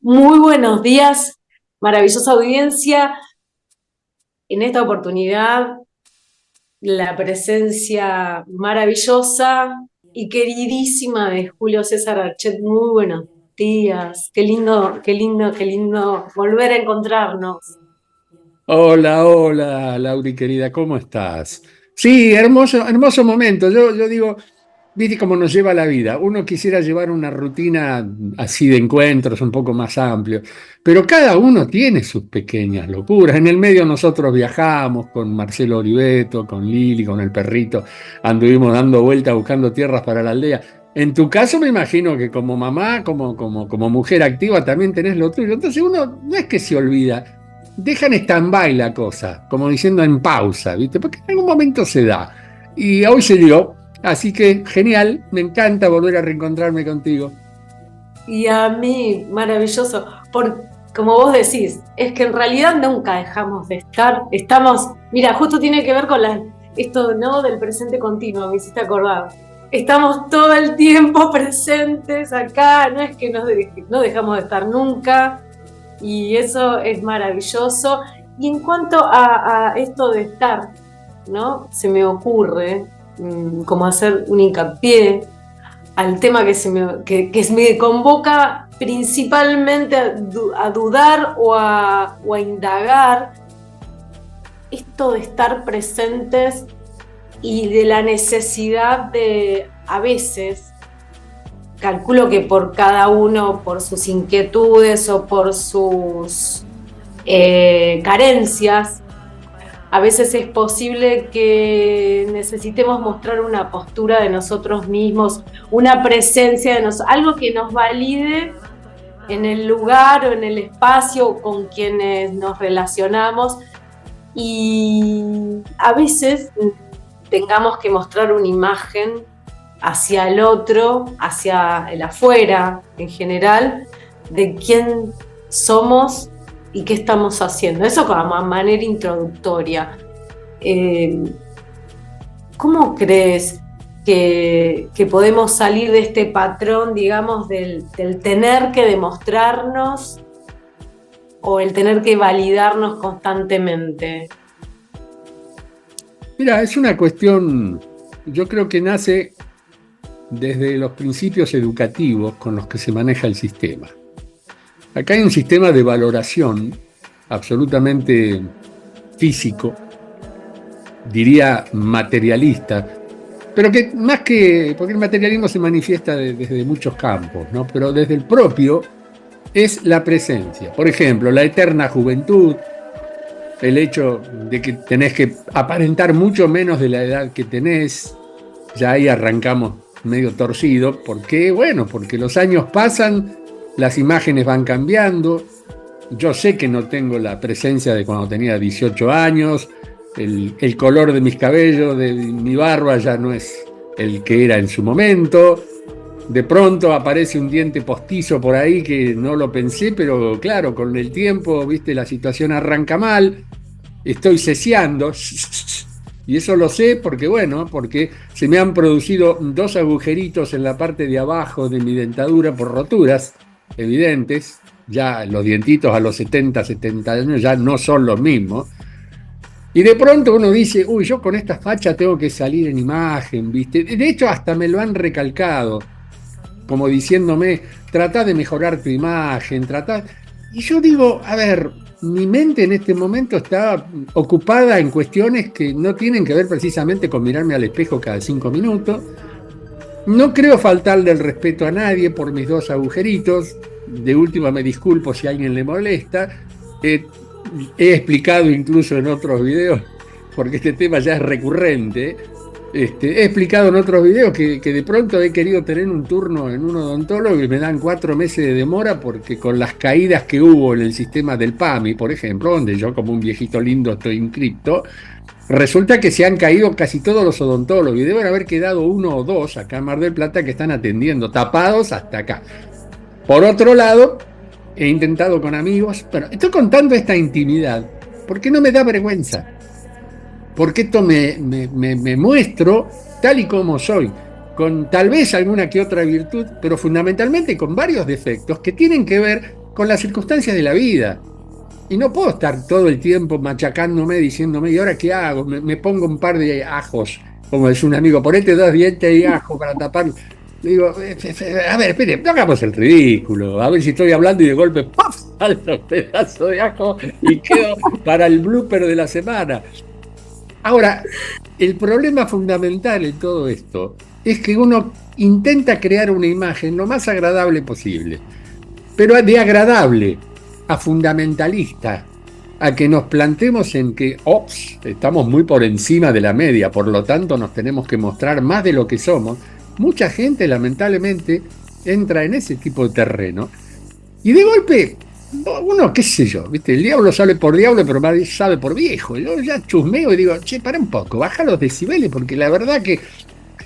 Muy buenos días, maravillosa audiencia. En esta oportunidad, la presencia maravillosa y queridísima de Julio César Archet. Muy buenos días. Qué lindo, qué lindo, qué lindo volver a encontrarnos. Hola, hola, Lauri querida, ¿cómo estás? Sí, hermoso, hermoso momento. Yo digo, viste cómo nos lleva la vida. Uno quisiera llevar una rutina así de encuentros un poco más amplio, pero cada uno tiene sus pequeñas locuras. En el medio nosotros viajamos con Marcelo Oliveto, con Lili, con el perrito, anduvimos dando vueltas buscando tierras para la aldea. En tu caso me imagino que como mamá, como mujer activa también tenés lo tuyo. Entonces uno no es que se olvida. Dejan stand-by la cosa, como diciendo en pausa, ¿viste? Porque en algún momento se da. Y hoy se dio. Así que genial, me encanta volver a reencontrarme contigo. Y a mí, maravilloso. Como vos decís, es que en realidad nunca dejamos de estar. Estamos, mira, justo tiene que ver con esto, ¿no? Del presente continuo, me hiciste acordar. Estamos todo el tiempo presentes acá, no es que no dejamos de estar nunca, y eso es maravilloso. Y en cuanto a esto de estar, ¿no? Se me ocurre como hacer un hincapié al tema que me convoca principalmente a dudar o a indagar, esto de estar presentes y de la necesidad de, a veces, calculo que por cada uno, por sus inquietudes o por sus carencias, a veces es posible que necesitemos mostrar una postura de nosotros mismos, una presencia de nosotros, algo que nos valide en el lugar o en el espacio con quienes nos relacionamos, y a veces tengamos que mostrar una imagen hacia el otro, hacia el afuera en general, de quién somos y qué estamos haciendo. Eso como a manera introductoria. Eh, ¿Cómo crees que podemos salir de este patrón, digamos, del tener que demostrarnos o el tener que validarnos constantemente? Mira, es una cuestión, yo creo que nace desde los principios educativos con los que se maneja el sistema. Acá hay un sistema de valoración absolutamente físico, diría materialista, pero que más que, porque el materialismo se manifiesta desde muchos campos, ¿no? Pero desde el propio es la presencia. Por ejemplo, la eterna juventud, el hecho de que tenés que aparentar mucho menos de la edad que tenés, ya ahí arrancamos medio torcido, porque bueno, porque los años pasan, las imágenes van cambiando, yo sé que no tengo la presencia de cuando tenía 18 años, el color de mis cabellos, de mi barba ya no es el que era en su momento. De pronto aparece un diente postizo por ahí que no lo pensé, pero claro, con el tiempo, viste, la situación arranca mal, estoy ceceando, y eso lo sé porque, bueno, porque se me han producido dos agujeritos en la parte de abajo de mi dentadura por roturas evidentes. Ya los dientitos a los 70 años ya no son los mismos. Y de pronto uno dice, uy, yo con esta facha tengo que salir en imagen, ¿viste? De hecho, hasta me lo han recalcado, como diciéndome, trata de mejorar tu imagen, trata. Y yo digo, a ver, mi mente en este momento está ocupada en cuestiones que no tienen que ver precisamente con mirarme al espejo cada 5 minutos. No creo faltarle el respeto a nadie por mis dos agujeritos. De última me disculpo si a alguien le molesta. He explicado incluso en otros videos, porque este tema ya es recurrente. He explicado en otros videos que de pronto he querido tener un turno en un odontólogo y me dan 4 meses de demora porque con las caídas que hubo en el sistema del PAMI, por ejemplo, donde yo como un viejito lindo estoy inscripto, resulta que se han caído casi todos los odontólogos y deben haber quedado uno o dos acá en Mar del Plata que están atendiendo, tapados hasta acá. Por otro lado, he intentado con amigos, pero estoy contando esta intimidad porque no me da vergüenza, porque esto me muestro tal y como soy, con tal vez alguna que otra virtud, pero fundamentalmente con varios defectos que tienen que ver con las circunstancias de la vida. Y no puedo estar todo el tiempo machacándome, diciéndome, ¿y ahora qué hago? Me pongo un par de ajos, como es un amigo, ponete 2 dientes de ajo para tapar. Le digo, a ver, espere, no hagamos el ridículo, a ver si estoy hablando y de golpe, ¡paf!, salta un pedazo de ajo y quedo para el blooper de la semana. Ahora, el problema fundamental en todo esto es que uno intenta crear una imagen lo más agradable posible, pero de agradable a fundamentalista, a que nos planteemos en que, estamos muy por encima de la media, por lo tanto nos tenemos que mostrar más de lo que somos. Mucha gente, lamentablemente, entra en ese tipo de terreno y de golpe, uno, qué sé yo, ¿viste? El diablo sale por diablo, pero más sabe por viejo. Yo ya chusmeo y digo, che, para un poco, baja los decibeles, porque la verdad que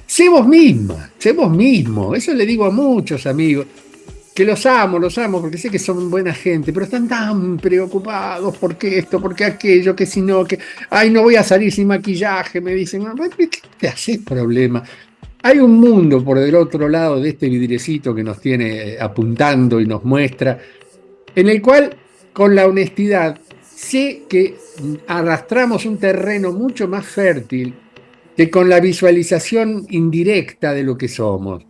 sé vos misma, sé vos mismo. Eso le digo a muchos amigos, que los amo, porque sé que son buena gente, pero están tan preocupados por qué esto, por qué aquello, que si no, que, ay, no voy a salir sin maquillaje, me dicen, ¿qué te haces problema? Hay un mundo por el otro lado de este vidriecito que nos tiene apuntando y nos muestra, en el cual, con la honestidad, sé que arrastramos un terreno mucho más fértil que con la visualización indirecta de lo que somos.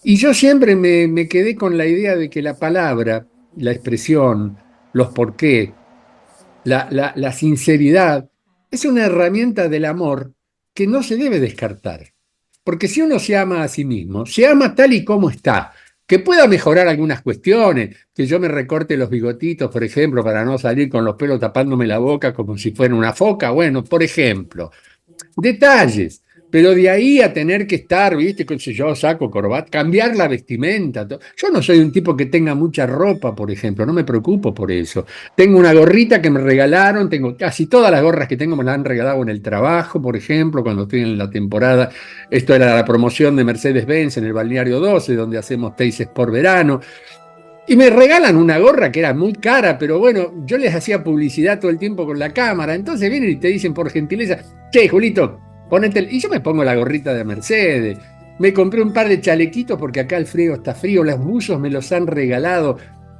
Y yo siempre me quedé con la idea de que la palabra, la expresión, los porqué, la sinceridad, es una herramienta del amor que no se debe descartar. Porque si uno se ama a sí mismo, se ama tal y como está, que pueda mejorar algunas cuestiones, que yo me recorte los bigotitos, por ejemplo, para no salir con los pelos tapándome la boca como si fuera una foca, bueno, por ejemplo, detalles. Pero de ahí a tener que estar, ¿viste? Yo saco corbata, cambiar la vestimenta. Yo no soy un tipo que tenga mucha ropa, por ejemplo, no me preocupo por eso. Tengo una gorrita que me regalaron, tengo casi todas las gorras que tengo me las han regalado en el trabajo, por ejemplo, cuando estoy en la temporada. Esto era la promoción de Mercedes-Benz en el Balneario 12, donde hacemos Taces por verano. Y me regalan una gorra que era muy cara, pero bueno, yo les hacía publicidad todo el tiempo con la cámara. Entonces vienen y te dicen por gentileza, che, Julito, ponete y yo me pongo la gorrita de Mercedes. Me compré un par de chalequitos porque acá el frío está frío, los buzos me los han regalado.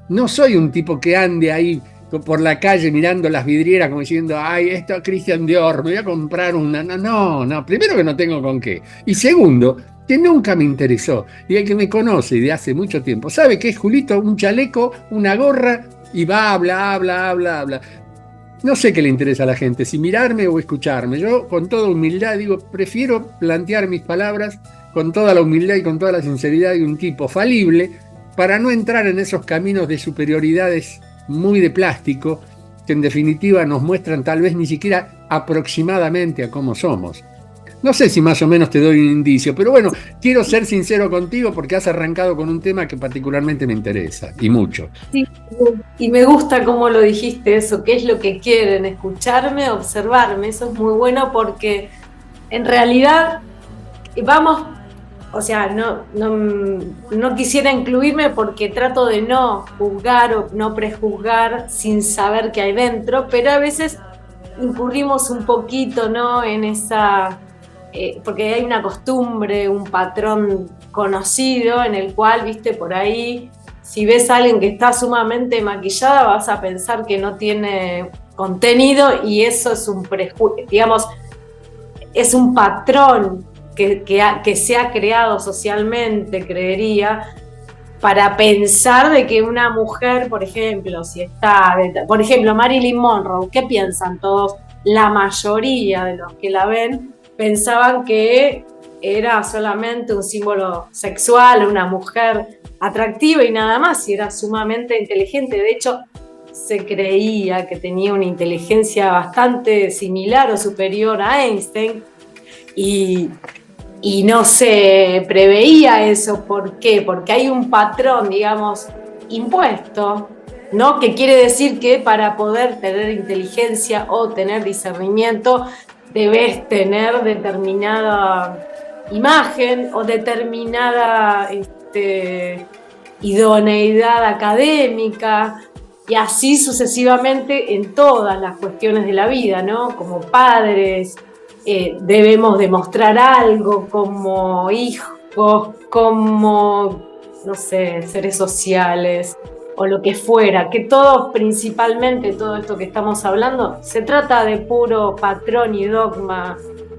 No soy un tipo que ande ahí por la calle mirando las vidrieras como diciendo, ay, esto es Christian Dior, me voy a comprar una. No, primero que no tengo con qué. Y segundo, que nunca me interesó. Y el que me conoce de hace mucho tiempo sabe que es Julito, un chaleco, una gorra y va, habla. No sé qué le interesa a la gente, si mirarme o escucharme. Yo, con toda humildad, digo, prefiero plantear mis palabras con toda la humildad y con toda la sinceridad de un tipo falible para no entrar en esos caminos de superioridades muy de plástico que en definitiva nos muestran tal vez ni siquiera aproximadamente a cómo somos. No sé si más o menos te doy un indicio, pero bueno, quiero ser sincero contigo porque has arrancado con un tema que particularmente me interesa, y mucho. Sí, y me gusta cómo lo dijiste eso, qué es lo que quieren, escucharme, observarme, eso es muy bueno porque en realidad vamos, o sea, no quisiera incluirme porque trato de no juzgar o no prejuzgar sin saber qué hay dentro, pero a veces incurrimos un poquito, ¿no?, en esa... porque hay una costumbre, un patrón conocido en el cual, viste, por ahí, si ves a alguien que está sumamente maquillada, vas a pensar que no tiene contenido y eso es un prejuicio, digamos, es un patrón que se ha creado socialmente, creería, para pensar de que una mujer, por ejemplo, si está, por ejemplo, Marilyn Monroe, ¿qué piensan todos? La mayoría de los que la ven pensaban que era solamente un símbolo sexual, una mujer atractiva y nada más, y era sumamente inteligente. De hecho, se creía que tenía una inteligencia bastante similar o superior a Einstein y no se preveía eso. ¿Por qué? Porque hay un patrón, digamos, impuesto, ¿no? Que quiere decir que para poder tener inteligencia o tener discernimiento debes tener determinada imagen o determinada idoneidad académica y así sucesivamente en todas las cuestiones de la vida, ¿no? Como padres debemos demostrar algo, como hijos, como, no sé, seres sociales o lo que fuera, que todo, principalmente todo esto que estamos hablando, se trata de puro patrón y dogma,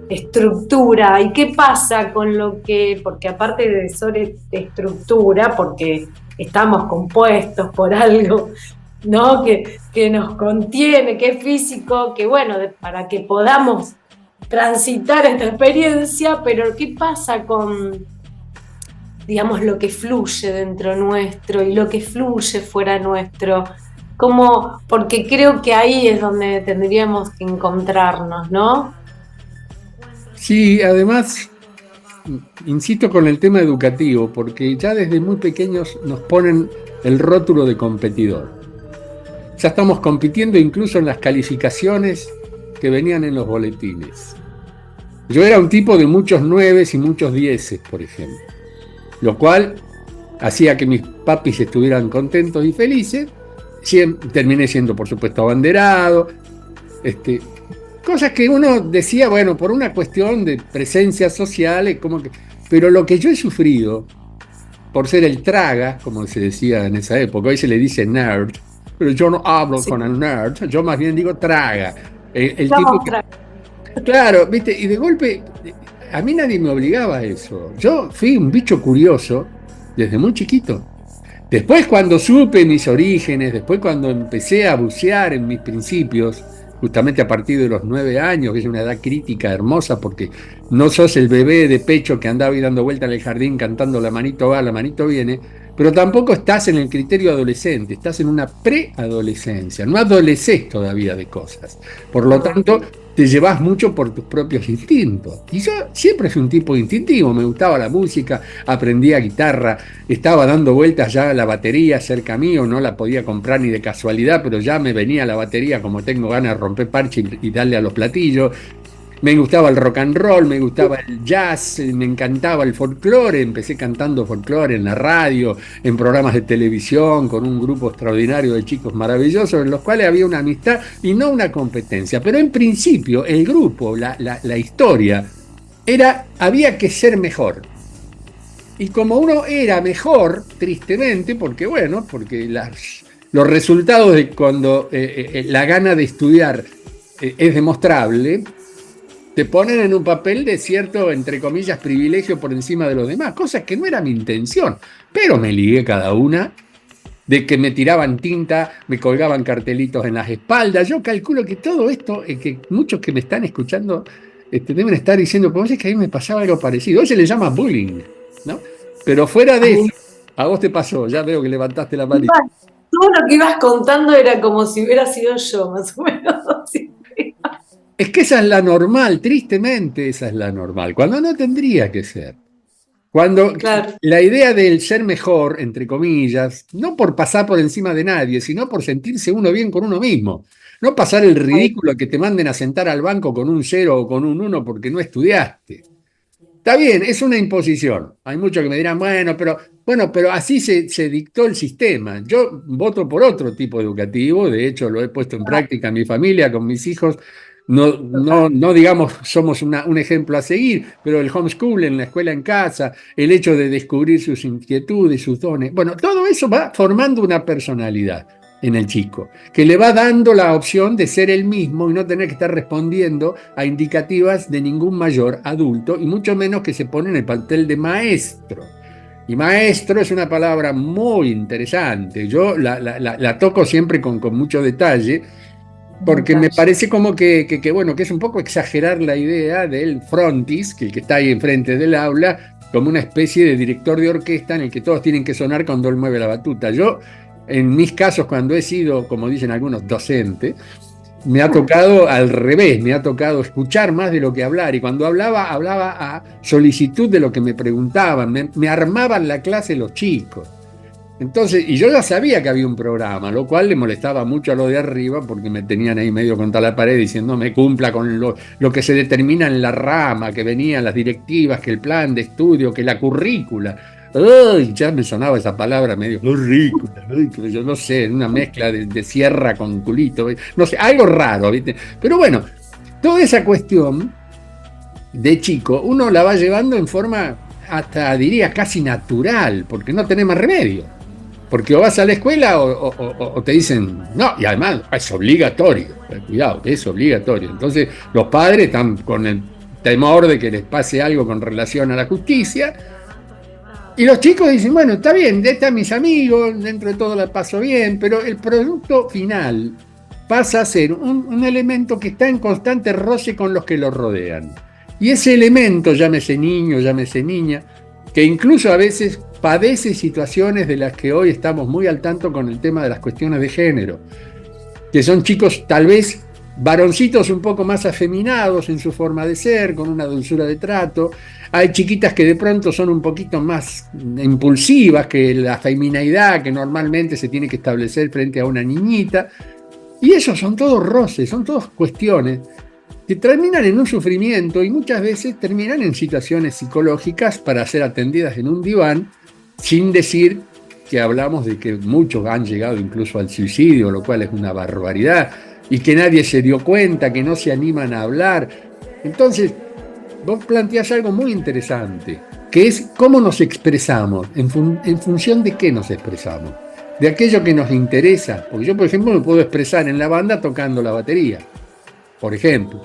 estructura. ¿Y qué pasa con lo que, porque aparte de sobre estructura, porque estamos compuestos por algo, ¿no? Que nos contiene, que es físico, que bueno, para que podamos transitar esta experiencia, pero ¿qué pasa con, digamos, lo que fluye dentro nuestro y lo que fluye fuera nuestro? Como, porque creo que ahí es donde tendríamos que encontrarnos, ¿no? Sí, además, insisto con el tema educativo, porque ya desde muy pequeños nos ponen el rótulo de competidor. Ya estamos compitiendo incluso en las calificaciones que venían en los boletines. Yo era un tipo de muchos 9 y muchos 10, por ejemplo, lo cual hacía que mis papis estuvieran contentos y felices. Terminé siendo, por supuesto, abanderado. Cosas que uno decía, bueno, por una cuestión de presencia social, pero lo que yo he sufrido por ser el traga, como se decía en esa época, hoy se le dice nerd, pero yo no hablo con el nerd, yo más bien digo traga. El tipo que, claro, viste, y de golpe, a mí nadie me obligaba a eso. Yo fui un bicho curioso desde muy chiquito. Después, cuando supe mis orígenes, después cuando empecé a bucear en mis principios, justamente a partir de los 9 años, que es una edad crítica hermosa, porque no sos el bebé de pecho que andaba ahí dando vuelta en el jardín cantando la manito va, la manito viene, pero tampoco estás en el criterio adolescente, estás en una preadolescencia, no adoleces todavía de cosas. Por lo tanto, te llevas mucho por tus propios instintos. Y yo siempre fui un tipo instintivo, me gustaba la música, aprendía guitarra, estaba dando vueltas ya la batería cerca mío, no la podía comprar ni de casualidad, pero ya me venía la batería como tengo ganas de romper parche y darle a los platillos. Me gustaba el rock and roll, me gustaba el jazz, me encantaba el folclore, empecé cantando folclore en la radio, en programas de televisión, con un grupo extraordinario de chicos maravillosos, en los cuales había una amistad y no una competencia. Pero en principio, el grupo, la historia, había que ser mejor. Y como uno era mejor, tristemente, porque los resultados de cuando la gana de estudiar es demostrable, te ponen en un papel de cierto, entre comillas, privilegio por encima de los demás, cosas que no era mi intención, pero me ligué cada una, de que me tiraban tinta, me colgaban cartelitos en las espaldas. Yo calculo que todo esto, que muchos que me están escuchando deben estar diciendo, pues es que a mí me pasaba algo parecido. Hoy se le llama bullying, ¿no? Pero fuera de eso, a vos te pasó, ya veo que levantaste la mano. Todo lo que ibas contando era como si hubiera sido yo, más o menos. Es que esa es la normal, tristemente esa es la normal, cuando no tendría que ser. Cuando claro, la idea del ser mejor, entre comillas, no por pasar por encima de nadie, sino por sentirse uno bien con uno mismo. No pasar el ridículo que te manden a sentar al banco con un 0 o con un 1 porque no estudiaste. Está bien, es una imposición. Hay muchos que me dirán, pero así se dictó el sistema. Yo voto por otro tipo educativo, de hecho lo he puesto en práctica en mi familia, con mis hijos. No digamos somos un ejemplo a seguir, pero el homeschooling, la escuela en casa, el hecho de descubrir sus inquietudes, sus dones, bueno, todo eso va formando una personalidad en el chico, que le va dando la opción de ser él mismo y no tener que estar respondiendo a indicativas de ningún mayor adulto, y mucho menos que se pone en el papel de maestro. Y maestro es una palabra muy interesante, yo la toco siempre con mucho detalle, porque me parece como que es un poco exagerar la idea del frontis, que el que está ahí enfrente del aula, como una especie de director de orquesta en el que todos tienen que sonar cuando él mueve la batuta. Yo, en mis casos, cuando he sido, como dicen algunos, docente, me ha tocado al revés, me ha tocado escuchar más de lo que hablar, y cuando hablaba a solicitud de lo que me preguntaban, me armaban la clase los chicos. Entonces, y yo ya sabía que había un programa, lo cual le molestaba mucho a los de arriba porque me tenían ahí medio contra la pared diciendo me cumpla con lo que se determina en la rama, que venían las directivas, que el plan de estudio, que la currícula. ¡Ay! Ya me sonaba esa palabra medio currícula, yo no sé, una mezcla de sierra con culito, no sé, algo raro, ¿viste? Pero bueno, toda esa cuestión de chico uno la va llevando en forma hasta diría casi natural, porque no tenés más remedio. Porque o vas a la escuela o te dicen, no, y además es obligatorio, cuidado, que es obligatorio. Entonces los padres están con el temor de que les pase algo con relación a la justicia, y los chicos dicen, bueno, está bien, están mis amigos, dentro de todo la paso bien, pero el producto final pasa a ser un elemento que está en constante roce con los que lo rodean. Y ese elemento, llámese niño, llámese niña, que incluso a veces padece situaciones de las que hoy estamos muy al tanto con el tema de las cuestiones de género, que son chicos tal vez varoncitos un poco más afeminados en su forma de ser, con una dulzura de trato. Hay chiquitas que de pronto son un poquito más impulsivas que la femineidad que normalmente se tiene que establecer frente a una niñita. Y esos son todos roces, son todas cuestiones que terminan en un sufrimiento y muchas veces terminan en situaciones psicológicas para ser atendidas en un diván, sin decir que hablamos de que muchos han llegado incluso al suicidio, lo cual es una barbaridad, y que nadie se dio cuenta, que no se animan a hablar. Entonces, vos planteás algo muy interesante, que es cómo nos expresamos, en función de qué nos expresamos, de aquello que nos interesa. Porque yo, por ejemplo, me puedo expresar en la banda tocando la batería, por ejemplo.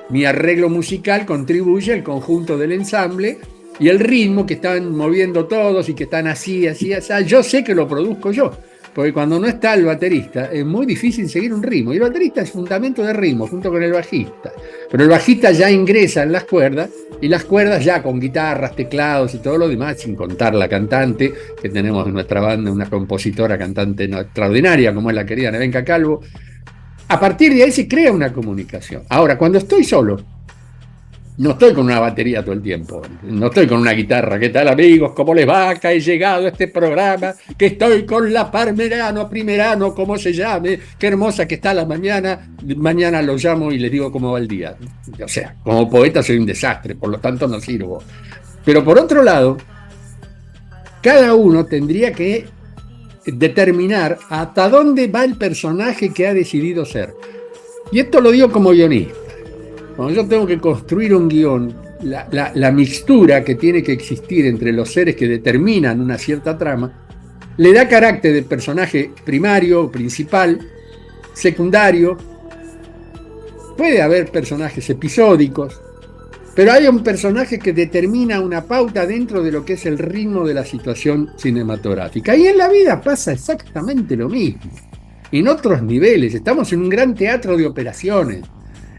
Mi arreglo musical contribuye al conjunto del ensamble y el ritmo que están moviendo todos y que están así, así, así. Yo sé que lo produzco yo, porque cuando no está el baterista es muy difícil seguir un ritmo. Y el baterista es fundamento de ritmo junto con el bajista. Pero el bajista ya ingresa en las cuerdas y las cuerdas ya con guitarras, teclados y todo lo demás, sin contar la cantante, que tenemos en nuestra banda una compositora cantante extraordinaria como es la querida Nevenka Calvo. A partir de ahí se crea una comunicación. Ahora, cuando estoy solo, no estoy con una batería todo el tiempo, no estoy con una guitarra. ¿Qué tal, amigos? ¿Cómo les va? Acá he llegado a este programa, que estoy con la Primerano, como se llame, qué hermosa que está la mañana. Mañana lo llamo y les digo cómo va el día. O sea, como poeta soy un desastre, por lo tanto no sirvo. Pero por otro lado, cada uno tendría que determinar hasta dónde va el personaje que ha decidido ser. Y esto lo digo como guionista. Cuando yo tengo que construir un guión, la mixtura que tiene que existir entre los seres que determinan una cierta trama, le da carácter de personaje primario, principal, secundario. Puede haber personajes episódicos, pero hay un personaje que determina una pauta dentro de lo que es el ritmo de la situación cinematográfica. Y en la vida pasa exactamente lo mismo. En otros niveles, estamos en un gran teatro de operaciones,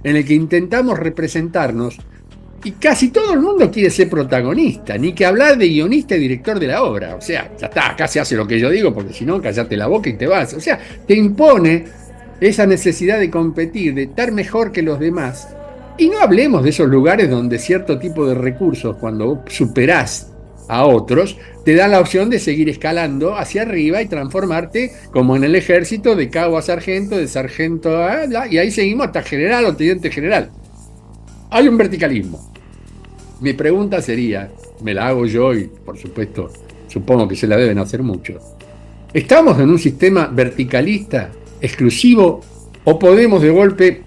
en el que intentamos representarnos, y casi todo el mundo quiere ser protagonista, ni que hablar de guionista y director de la obra. O sea, ya está, acá se hace lo que yo digo, porque si no, cállate la boca y te vas. O sea, te impone esa necesidad de competir, de estar mejor que los demás. Y no hablemos de esos lugares donde cierto tipo de recursos, cuando superás a otros, te dan la opción de seguir escalando hacia arriba y transformarte, como en el ejército, de cabo a sargento, de sargento a... y ahí seguimos hasta general o teniente general. Hay un verticalismo. Mi pregunta sería, me la hago yo y por supuesto supongo que se la deben hacer muchos. ¿Estamos en un sistema verticalista, exclusivo, o podemos de golpe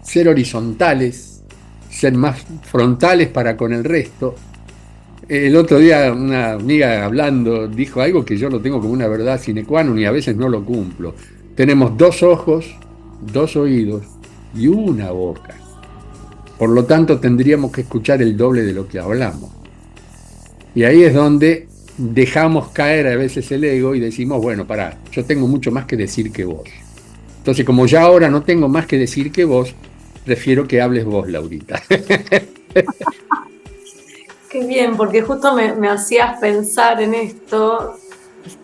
ser horizontales, ser más frontales para con el resto? El otro día una amiga hablando dijo algo que yo lo tengo como una verdad sine qua non y a veces no lo cumplo. Tenemos 2 ojos, 2 oídos y una boca. Por lo tanto, tendríamos que escuchar el doble de lo que hablamos. Y ahí es donde dejamos caer a veces el ego y decimos, bueno, pará, yo tengo mucho más que decir que vos. Entonces, como ya ahora no tengo más que decir que vos, prefiero que hables vos, Laurita. Qué bien, porque justo me hacías pensar en esto,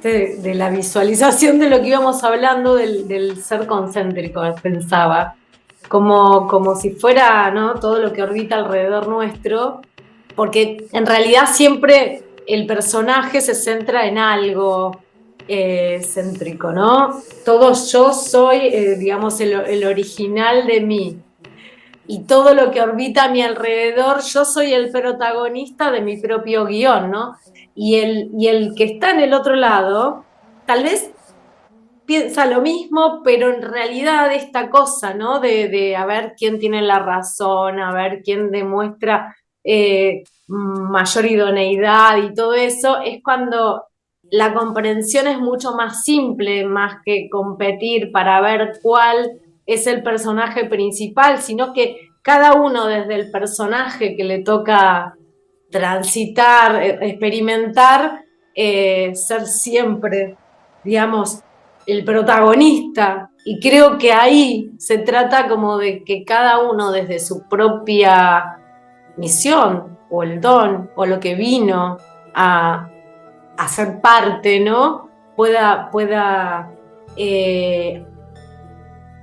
de la visualización de lo que íbamos hablando del ser concéntrico, pensaba. Como si fuera, ¿no?, todo lo que orbita alrededor nuestro, porque en realidad siempre el personaje se centra en algo céntrico, ¿no? Todo yo soy, digamos, el original de mí. Y todo lo que orbita a mi alrededor, yo soy el protagonista de mi propio guión, ¿no? Y el que está en el otro lado, tal vez piensa lo mismo, pero en realidad esta cosa, ¿no? De a ver quién tiene la razón, a ver quién demuestra mayor idoneidad y todo eso, es cuando la comprensión es mucho más simple, más que competir para ver cuál es el personaje principal, sino que cada uno desde el personaje que le toca transitar, experimentar, ser siempre, digamos, el protagonista. Y creo que ahí se trata como de que cada uno desde su propia misión o el don o lo que vino a ser parte, ¿no? Pueda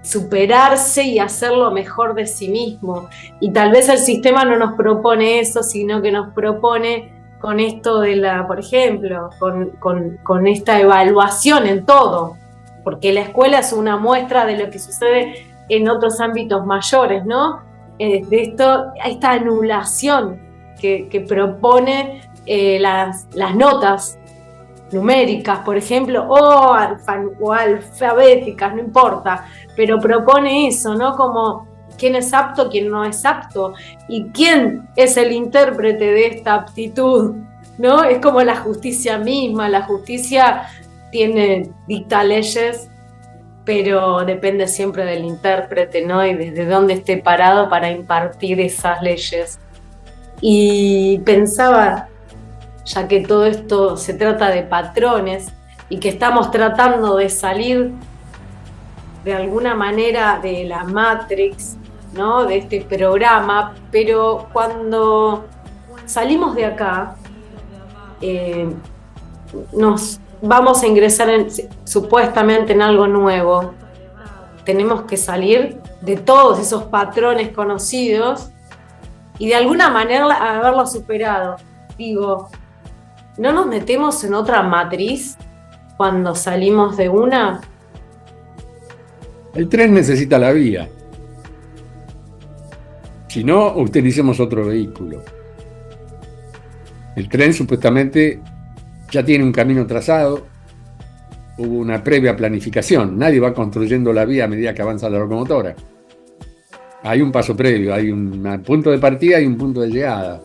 superarse y hacer lo mejor de sí mismo. Y tal vez el sistema no nos propone eso, sino que nos propone con esto de por ejemplo, con esta evaluación en todo, porque la escuela es una muestra de lo que sucede en otros ámbitos mayores, ¿no? De esta anulación que propone las notas numéricas, por ejemplo, o alfabéticas, no importa, pero propone eso, ¿no? Como quién es apto, quién no es apto, y quién es el intérprete de esta aptitud, ¿no? Es como la justicia misma, la justicia dicta leyes, pero depende siempre del intérprete, ¿no? Y desde dónde esté parado para impartir esas leyes. Y pensaba, ya que todo esto se trata de patrones y que estamos tratando de salir de alguna manera de la Matrix, ¿no? De este programa, pero cuando salimos de acá, nos vamos a ingresar supuestamente en algo nuevo. Tenemos que salir de todos esos patrones conocidos y de alguna manera haberlos superado. Digo, ¿no nos metemos en otra matriz cuando salimos de una? El tren necesita la vía. Si no, utilicemos otro vehículo. El tren supuestamente ya tiene un camino trazado, hubo una previa planificación. Nadie va construyendo la vía a medida que avanza la locomotora. Hay un paso previo, hay un punto de partida y un punto de llegada.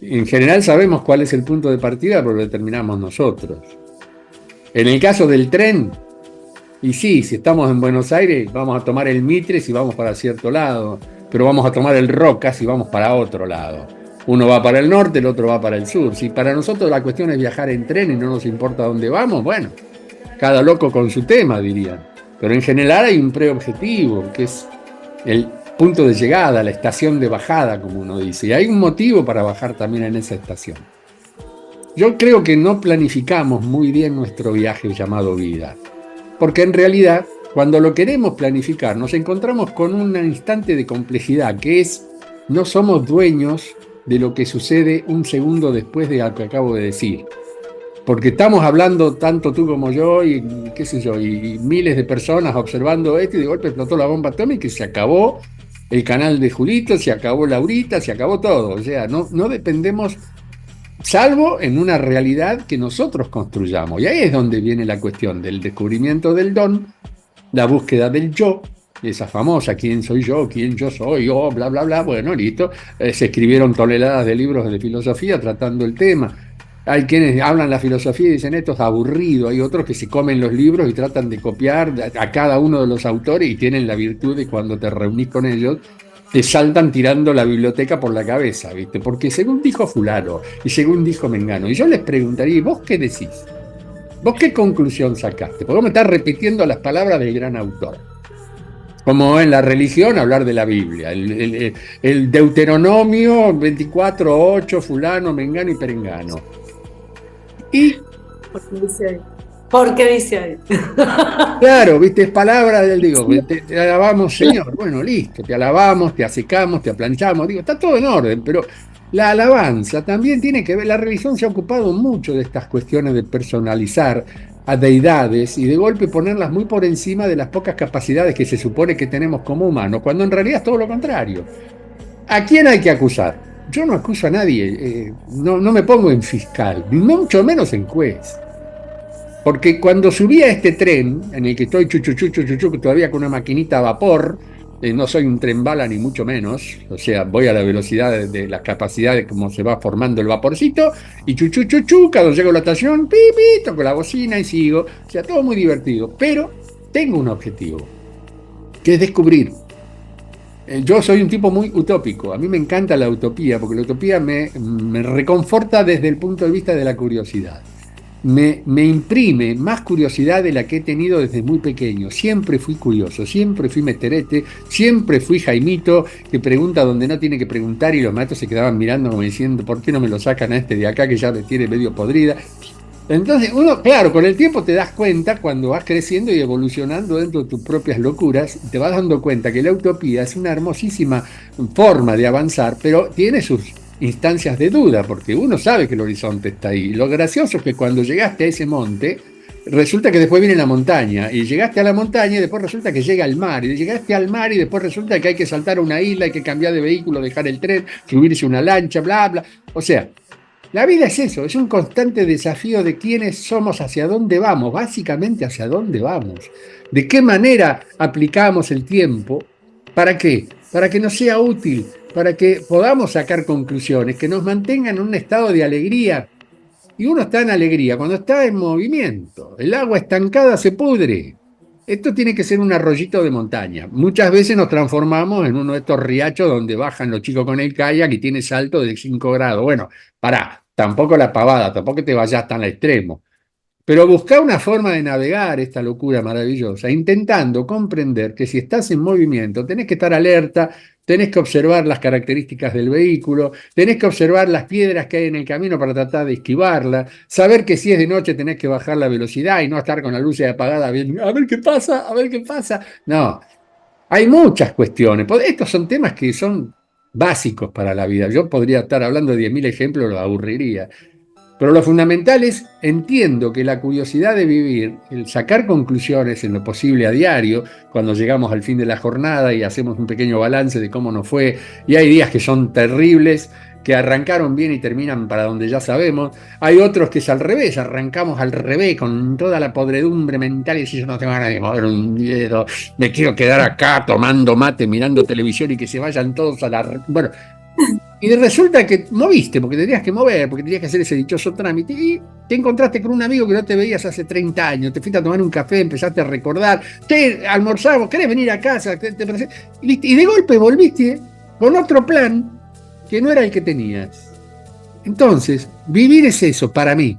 En general sabemos cuál es el punto de partida, pero lo determinamos nosotros. En el caso del tren, y sí, si estamos en Buenos Aires, vamos a tomar el Mitre si vamos para cierto lado, pero vamos a tomar el Roca si vamos para otro lado. Uno va para el norte, el otro va para el sur. Si para nosotros la cuestión es viajar en tren y no nos importa dónde vamos, bueno, cada loco con su tema, dirían. Pero en general hay un preobjetivo, que es el punto de llegada, la estación de bajada, como uno dice. Y hay un motivo para bajar también en esa estación. Yo creo que no planificamos muy bien nuestro viaje llamado vida. Porque en realidad, cuando lo queremos planificar, nos encontramos con un instante de complejidad, que es, no somos dueños de lo que sucede un segundo después de lo que acabo de decir. Porque estamos hablando tanto tú como yo y qué sé yo, y miles de personas observando esto y de golpe explotó la bomba atómica y se acabó el canal de Julito, se acabó Laurita, se acabó todo. O sea, no dependemos, salvo en una realidad que nosotros construyamos. Y ahí es donde viene la cuestión del descubrimiento del don, la búsqueda del yo, esa famosa, ¿quién soy yo? ¿Quién yo soy? Oh, bla, bla, bla. Bueno, listo. Se escribieron toneladas de libros de filosofía tratando el tema. Hay quienes hablan la filosofía y dicen esto es aburrido. Hay otros que se comen los libros y tratan de copiar a cada uno de los autores y tienen la virtud de cuando te reunís con ellos, te saltan tirando la biblioteca por la cabeza, ¿viste? Porque según dijo fulano y según dijo Mengano. Y yo les preguntaría, ¿vos qué decís? ¿Vos qué conclusión sacaste? Porque vos me estás repitiendo las palabras del gran autor. Como en la religión, hablar de la Biblia. El Deuteronomio 24:8, fulano, mengano y perengano. Y... ¿Por qué dice ahí? Claro, viste, es palabra del digo, te alabamos, Señor. Bueno, listo, te alabamos, te acecamos, te aplanchamos. Digo, está todo en orden, pero la alabanza también tiene que ver. La religión se ha ocupado mucho de estas cuestiones de personalizar a deidades y de golpe ponerlas muy por encima de las pocas capacidades que se supone que tenemos como humanos, cuando en realidad es todo lo contrario. ¿A quién hay que acusar? Yo no acuso a nadie, no me pongo en fiscal, ni mucho menos en juez. Porque cuando subí a este tren, en el que estoy chuchu, todavía con una maquinita a vapor, No soy un tren bala ni mucho menos, o sea, voy a la velocidad de la capacidad de cómo se va formando el vaporcito y chu, cuando llego a la estación, pi, pi, toco la bocina y sigo, o sea, todo muy divertido, pero tengo un objetivo, que es descubrir. Yo soy un tipo muy utópico, a mí me encanta la utopía, porque la utopía me reconforta desde el punto de vista de la curiosidad. Me imprime más curiosidad de la que he tenido desde muy pequeño. Siempre fui curioso, siempre fui meterete, siempre fui Jaimito que pregunta donde no tiene que preguntar y los maestros se quedaban mirando como diciendo, ¿por qué no me lo sacan a este de acá que ya me tiene medio podrida? Entonces, uno, claro, con el tiempo te das cuenta cuando vas creciendo y evolucionando dentro de tus propias locuras, te vas dando cuenta que la utopía es una hermosísima forma de avanzar, pero tiene sus instancias de duda, porque uno sabe que el horizonte está ahí. Lo gracioso es que cuando llegaste a ese monte, resulta que después viene la montaña, y llegaste a la montaña y después resulta que llega al mar, y llegaste al mar y después resulta que hay que saltar a una isla, hay que cambiar de vehículo, dejar el tren, subirse a una lancha, bla, bla. O sea, la vida es eso, es un constante desafío de quiénes somos, hacia dónde vamos, básicamente hacia dónde vamos, de qué manera aplicamos el tiempo, ¿para qué? Para que nos sea útil, para que podamos sacar conclusiones, que nos mantengan en un estado de alegría. Y uno está en alegría cuando está en movimiento, el agua estancada se pudre. Esto tiene que ser un arroyito de montaña. Muchas veces nos transformamos en uno de estos riachos donde bajan los chicos con el kayak y tiene salto de 5 grados. Bueno, pará, tampoco la pavada, tampoco te vayas tan al extremo. Pero busca una forma de navegar esta locura maravillosa, intentando comprender que si estás en movimiento, tenés que estar alerta, tenés que observar las características del vehículo, tenés que observar las piedras que hay en el camino para tratar de esquivarlas, saber que si es de noche tenés que bajar la velocidad y no estar con la luz apagada viendo, a ver qué pasa, a ver qué pasa. No, hay muchas cuestiones. Estos son temas que son básicos para la vida. Yo podría estar hablando de 10.000 ejemplos, lo aburriría. Pero lo fundamental es, entiendo que la curiosidad de vivir, el sacar conclusiones en lo posible a diario, cuando llegamos al fin de la jornada y hacemos un pequeño balance de cómo nos fue, y hay días que son terribles, que arrancaron bien y terminan para donde ya sabemos, hay otros que es al revés, arrancamos al revés con toda la podredumbre mental y decís, yo no tengo ganas de mover un dedo, me quiero quedar acá tomando mate, mirando televisión y que se vayan todos a la... Bueno, y resulta que moviste, porque tenías que mover, porque tenías que hacer ese dichoso trámite, y te encontraste con un amigo que no te veías hace 30 años, te fuiste a tomar un café, empezaste a recordar, te almorzamos, querés venir a casa, y de golpe volviste con otro plan que no era el que tenías. Entonces, vivir es eso, para mí,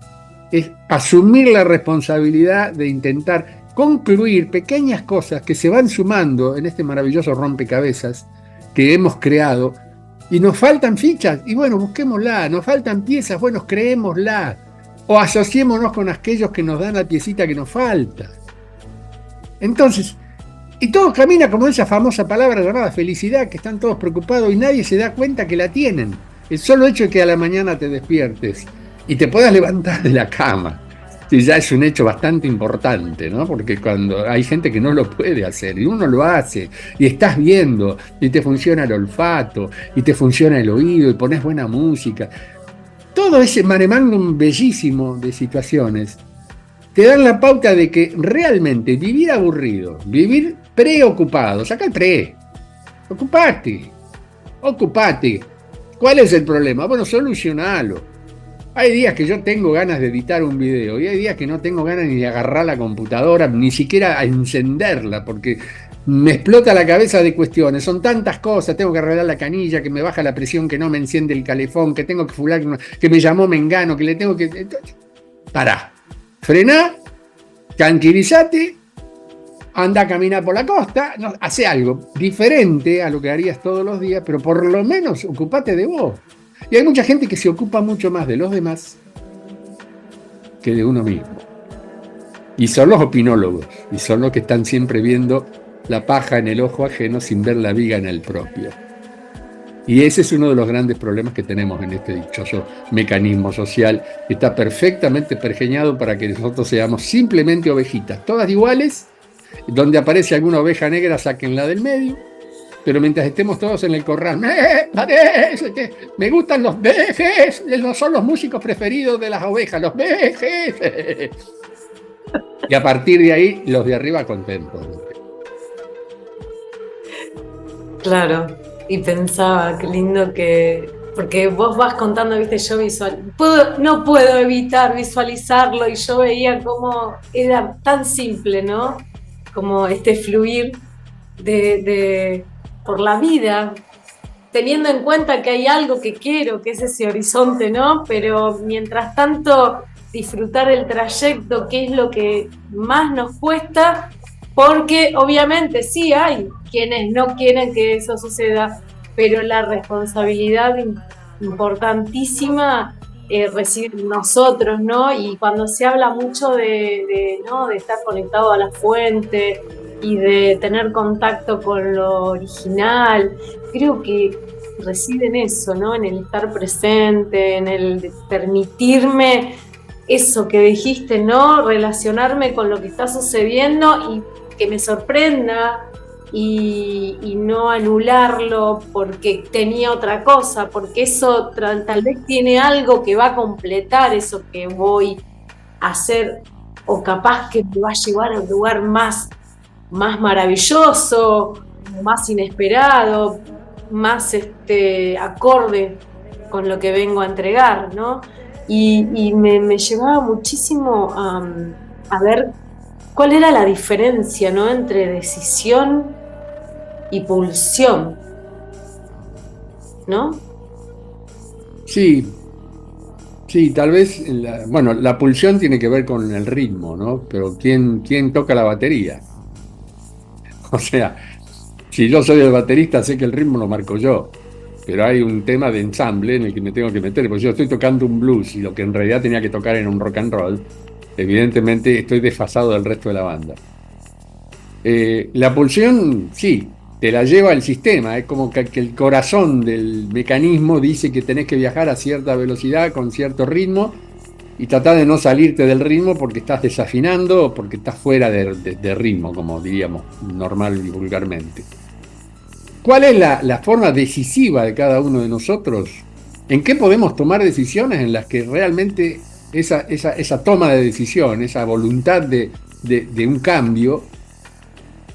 es asumir la responsabilidad de intentar concluir pequeñas cosas que se van sumando en este maravilloso rompecabezas que hemos creado. Y nos faltan fichas, y bueno, busquémosla, nos faltan piezas, bueno, creémosla, o asociémonos con aquellos que nos dan la piecita que nos falta. Entonces, y todo camina como esa famosa palabra llamada felicidad, que están todos preocupados y nadie se da cuenta que la tienen. El solo hecho de que a la mañana te despiertes y te puedas levantar de la cama, sí, ya es un hecho bastante importante, ¿no? Porque cuando hay gente que no lo puede hacer y uno lo hace y estás viendo y te funciona el olfato y te funciona el oído y pones buena música, todo ese mare magnum bellísimo de situaciones te dan la pauta de que realmente vivir aburrido, vivir preocupado, saca el ocupate. ¿Cuál es el problema? Bueno, solucionalo. Hay días que yo tengo ganas de editar un video y hay días que no tengo ganas ni de agarrar la computadora, ni siquiera a encenderla, porque me explota la cabeza de cuestiones. Son tantas cosas, tengo que arreglar la canilla, que me baja la presión, que no me enciende el calefón, que tengo que fular, que me llamó Mengano, que le tengo que... Pará, frená, tranquilízate, anda a caminar por la costa, no, hace algo diferente a lo que harías todos los días, pero por lo menos ocupate de vos. Y hay mucha gente que se ocupa mucho más de los demás que de uno mismo. Y son los opinólogos, y son los que están siempre viendo la paja en el ojo ajeno sin ver la viga en el propio. Y ese es uno de los grandes problemas que tenemos en este dichoso mecanismo social, que está perfectamente pergeñado para que nosotros seamos simplemente ovejitas, todas iguales, donde aparece alguna oveja negra, sáquenla del medio. Pero mientras estemos todos en el corral, me gustan los vejes, son los músicos preferidos de las ovejas, los vejes. Y a partir de ahí, los de arriba contentos. Claro, y pensaba, qué lindo que, porque vos vas contando, viste, yo no puedo evitar visualizarlo y yo veía cómo era tan simple, ¿no? Como este fluir por la vida, teniendo en cuenta que hay algo que quiero, que es ese horizonte, ¿no? Pero mientras tanto, disfrutar el trayecto, que es lo que más nos cuesta, porque obviamente sí hay quienes no quieren que eso suceda, pero la responsabilidad importantísima reside en nosotros, ¿no? Y cuando se habla mucho ¿no? de estar conectado a la fuente y de tener contacto con lo original, creo que reside en eso, ¿no? En el estar presente, en el permitirme eso que dijiste, ¿no? Relacionarme con lo que está sucediendo y que me sorprenda y no anularlo porque tenía otra cosa, porque eso tal vez tiene algo que va a completar eso que voy a hacer o capaz que me va a llevar a un lugar más maravilloso, más inesperado, más acorde con lo que vengo a entregar, ¿no? Y me llevaba muchísimo a ver cuál era la diferencia, ¿no? Entre decisión y pulsión, ¿no? Sí, sí, tal vez, bueno, la pulsión tiene que ver con el ritmo, ¿no? Pero ¿quién toca la batería? O sea, si yo soy el baterista, sé que el ritmo lo marco yo, pero hay un tema de ensamble en el que me tengo que meter, porque yo estoy tocando un blues y lo que en realidad tenía que tocar era un rock and roll, evidentemente estoy desfasado del resto de la banda. La pulsión, sí, te la lleva el sistema, es como que el corazón del mecanismo dice que tenés que viajar a cierta velocidad, con cierto ritmo, y tratar de no salirte del ritmo porque estás desafinando o porque estás fuera de ritmo, como diríamos normal y vulgarmente. ¿Cuál es la forma decisiva de cada uno de nosotros? ¿En qué podemos tomar decisiones en las que realmente esa toma de decisión, esa voluntad de un cambio,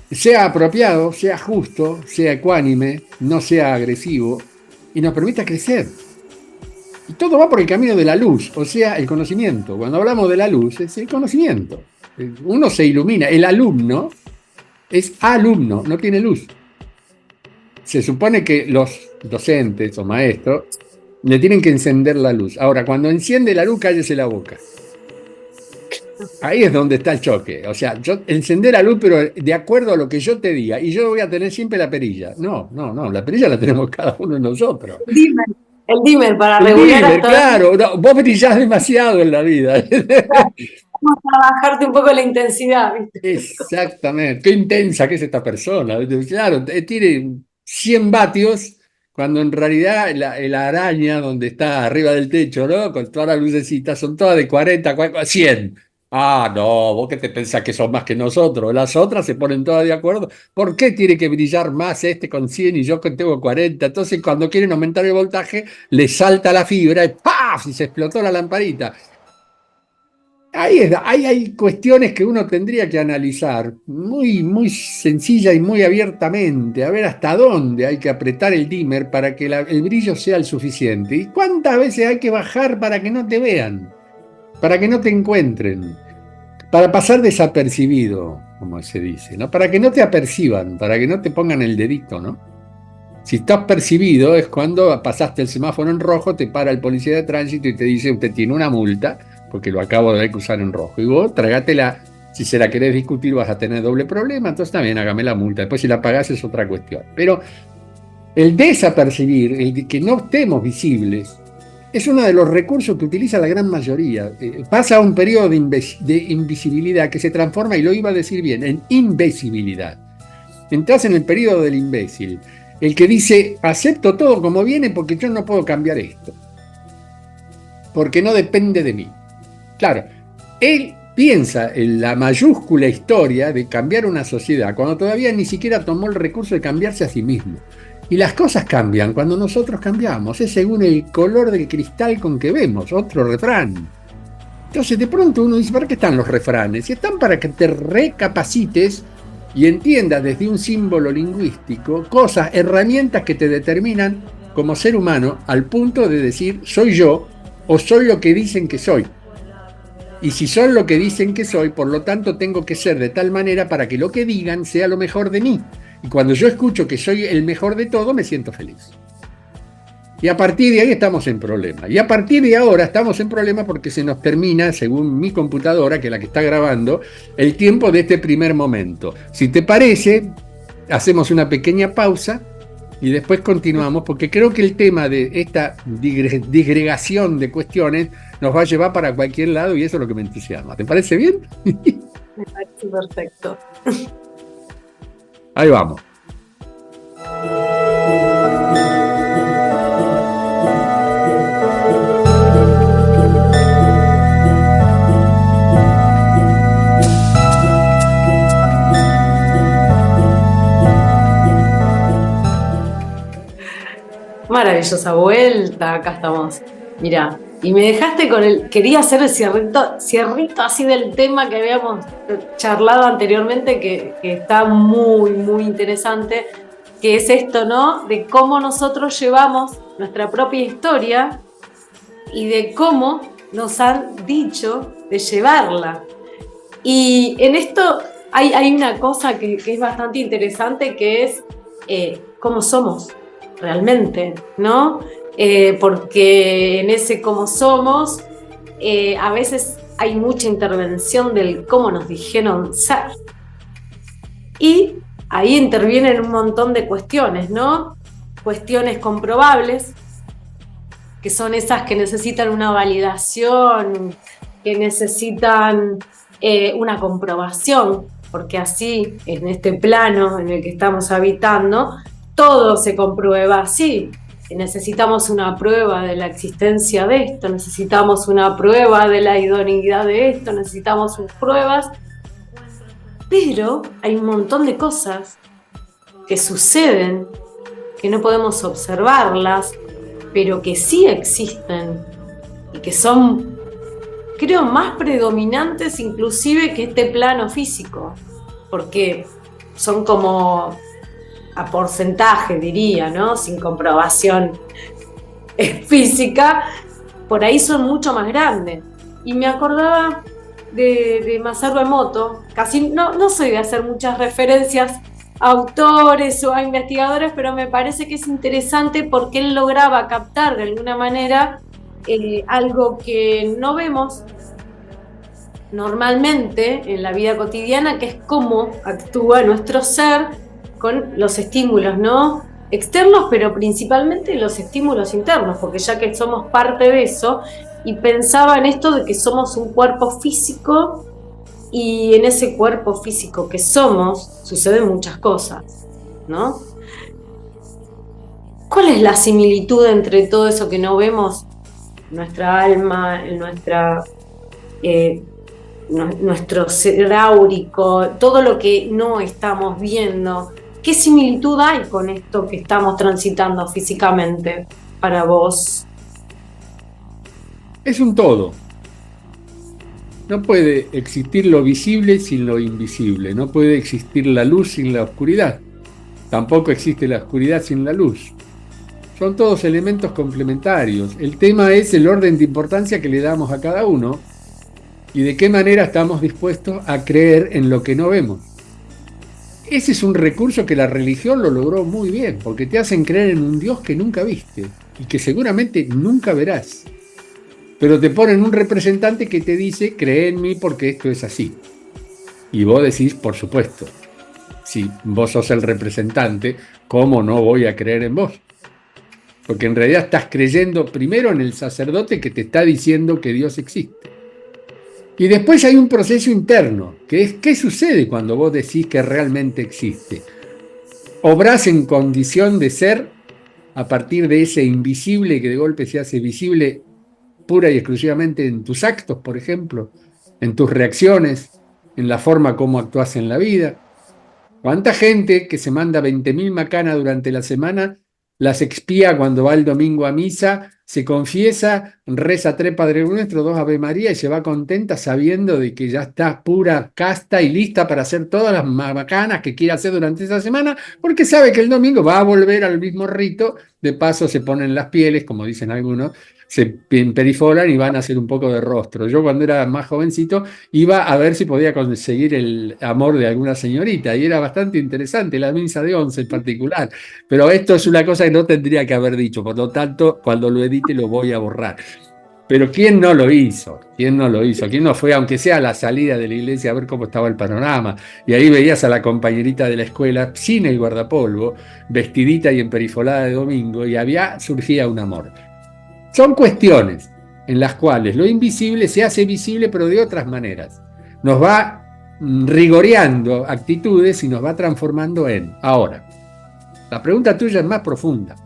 sea apropiado, sea justo, sea ecuánime, no sea agresivo y nos permita crecer? Y todo va por el camino de la luz, o sea, el conocimiento. Cuando hablamos de la luz, es el conocimiento. Uno se ilumina. El alumno es alumno, no tiene luz. Se supone que los docentes o maestros le tienen que encender la luz. Ahora, cuando enciende la luz, cállese la boca. Ahí es donde está el choque. O sea, yo encender la luz, pero de acuerdo a lo que yo te diga. Y yo voy a tener siempre la perilla. No, la perilla la tenemos cada uno de nosotros. El dimmer para regular dimmer, claro, no, vos brillás demasiado en la vida. Vamos a bajarte un poco la intensidad, ¿viste? Exactamente, qué intensa que es esta persona. Claro, tiene 100 vatios, cuando en realidad la araña donde está arriba del techo, ¿no? Con todas las lucecitas, son todas de 40, 100. Ah, no, vos qué te pensás que son más que nosotros. Las otras se ponen todas de acuerdo. ¿Por qué tiene que brillar más este con 100 y yo que tengo 40? Entonces, cuando quieren aumentar el voltaje, le salta la fibra y ¡paf! Y se explotó la lamparita. Ahí hay cuestiones que uno tendría que analizar muy, muy sencilla y muy abiertamente, a ver hasta dónde hay que apretar el dimmer para que el brillo sea el suficiente. ¿Y cuántas veces hay que bajar para que no te vean? Para que no te encuentren, para pasar desapercibido, como se dice, ¿no? Para que no te aperciban, para que no te pongan el dedito, ¿no? Si estás percibido es cuando pasaste el semáforo en rojo, te para el policía de tránsito y te dice: usted tiene una multa porque lo acabo de cruzar en rojo. Y vos trágatela, si se la querés discutir vas a tener doble problema, entonces también hágame la multa. Después si la pagás es otra cuestión. Pero el desapercibir, el de que no estemos visibles, es uno de los recursos que utiliza la gran mayoría. Pasa a un periodo de invisibilidad que se transforma, y lo iba a decir bien, en imbecilidad. Entras en el periodo del imbécil, el que dice: acepto todo como viene porque yo no puedo cambiar esto, porque no depende de mí. Claro, él piensa en la mayúscula historia de cambiar una sociedad cuando todavía ni siquiera tomó el recurso de cambiarse a sí mismo. Y las cosas cambian cuando nosotros cambiamos, es según el color del cristal con que vemos, otro refrán. Entonces de pronto uno dice: ¿para qué están los refranes? Y están para que te recapacites y entiendas desde un símbolo lingüístico cosas, herramientas que te determinan como ser humano al punto de decir soy yo o soy lo que dicen que soy. Y si son lo que dicen que soy, por lo tanto tengo que ser de tal manera para que lo que digan sea lo mejor de mí. Y cuando yo escucho que soy el mejor de todo, me siento feliz. Y a partir de ahí estamos en problema. Y a partir de ahora estamos en problema porque se nos termina, según mi computadora, que es la que está grabando, el tiempo de este primer momento. Si te parece, hacemos una pequeña pausa y después continuamos, porque creo que el tema de esta disgregación de cuestiones nos va a llevar para cualquier lado y eso es lo que me entusiasma. ¿Te parece bien? Me parece perfecto. Ahí vamos. Maravillosa vuelta, acá estamos. Mirá, y me dejaste con quería hacer el cierrito así del tema que habíamos charlado anteriormente, que está muy, muy interesante, que es esto, ¿no? De cómo nosotros llevamos nuestra propia historia y de cómo nos han dicho de llevarla. Y en esto hay una cosa que es bastante interesante, que es cómo somos realmente, ¿no? Porque en ese cómo somos, a veces hay mucha intervención del cómo nos dijeron ser. Y ahí intervienen un montón de cuestiones, ¿no? Cuestiones comprobables, que son esas que necesitan una validación, que necesitan una comprobación, porque así, en este plano en el que estamos habitando, todo se comprueba así. Necesitamos una prueba de la existencia de esto, necesitamos una prueba de la idoneidad de esto, necesitamos pruebas, pero hay un montón de cosas que suceden, que no podemos observarlas, pero que sí existen y que son, creo, más predominantes inclusive que este plano físico, porque son como a porcentaje, diría, ¿no? Sin comprobación física, por ahí son mucho más grandes. Y me acordaba de Masaru Emoto, casi no soy de hacer muchas referencias a autores o a investigadores, pero me parece que es interesante porque él lograba captar de alguna manera algo que no vemos normalmente en la vida cotidiana, que es cómo actúa nuestro ser con los estímulos, ¿no? Externos, pero principalmente los estímulos internos, porque ya que somos parte de eso, y pensaba en esto de que somos un cuerpo físico, y en ese cuerpo físico que somos suceden muchas cosas, ¿no? ¿Cuál es la similitud entre todo eso que no vemos, nuestra alma, en nuestro ser áurico, todo lo que no estamos viendo? ¿Qué similitud hay con esto que estamos transitando físicamente para vos? Es un todo. No puede existir lo visible sin lo invisible, no puede existir la luz sin la oscuridad, tampoco existe la oscuridad sin la luz. Son todos elementos complementarios. El tema es el orden de importancia que le damos a cada uno y de qué manera estamos dispuestos a creer en lo que no vemos. Ese es un recurso que la religión lo logró muy bien, porque te hacen creer en un Dios que nunca viste y que seguramente nunca verás. Pero te ponen un representante que te dice, cree en mí porque esto es así. Y vos decís, por supuesto, si vos sos el representante, ¿cómo no voy a creer en vos? Porque en realidad estás creyendo primero en el sacerdote que te está diciendo que Dios existe. Y después hay un proceso interno, que es ¿qué sucede cuando vos decís que realmente existe? ¿Obrás en condición de ser a partir de ese invisible que de golpe se hace visible pura y exclusivamente en tus actos, por ejemplo, en tus reacciones, en la forma como actúas en la vida? ¿Cuánta gente que se manda 20.000 macanas durante la semana las expía cuando va el domingo a misa, se confiesa, reza 3 Padre Nuestro, 2 Ave María y se va contenta sabiendo de que ya está pura, casta y lista para hacer todas las macanas que quiera hacer durante esa semana, porque sabe que el domingo va a volver al mismo rito. De paso se ponen las pieles, como dicen algunos, se perifolan y van a hacer un poco de rostro. Yo cuando era más jovencito iba a ver si podía conseguir el amor de alguna señorita y era bastante interesante, la misa de 11 en particular. Pero esto es una cosa que no tendría que haber dicho, por lo tanto, cuando lo edite lo voy a borrar. Pero ¿quién no lo hizo? ¿Quién no lo hizo? ¿Quién no fue, aunque sea a la salida de la iglesia, a ver cómo estaba el panorama? Y ahí veías a la compañerita de la escuela, sin el guardapolvo, vestidita y emperifolada de domingo, y surgía un amor. Son cuestiones en las cuales lo invisible se hace visible, pero de otras maneras. Nos va rigoreando actitudes y nos va transformando en. Ahora, la pregunta tuya es más profunda,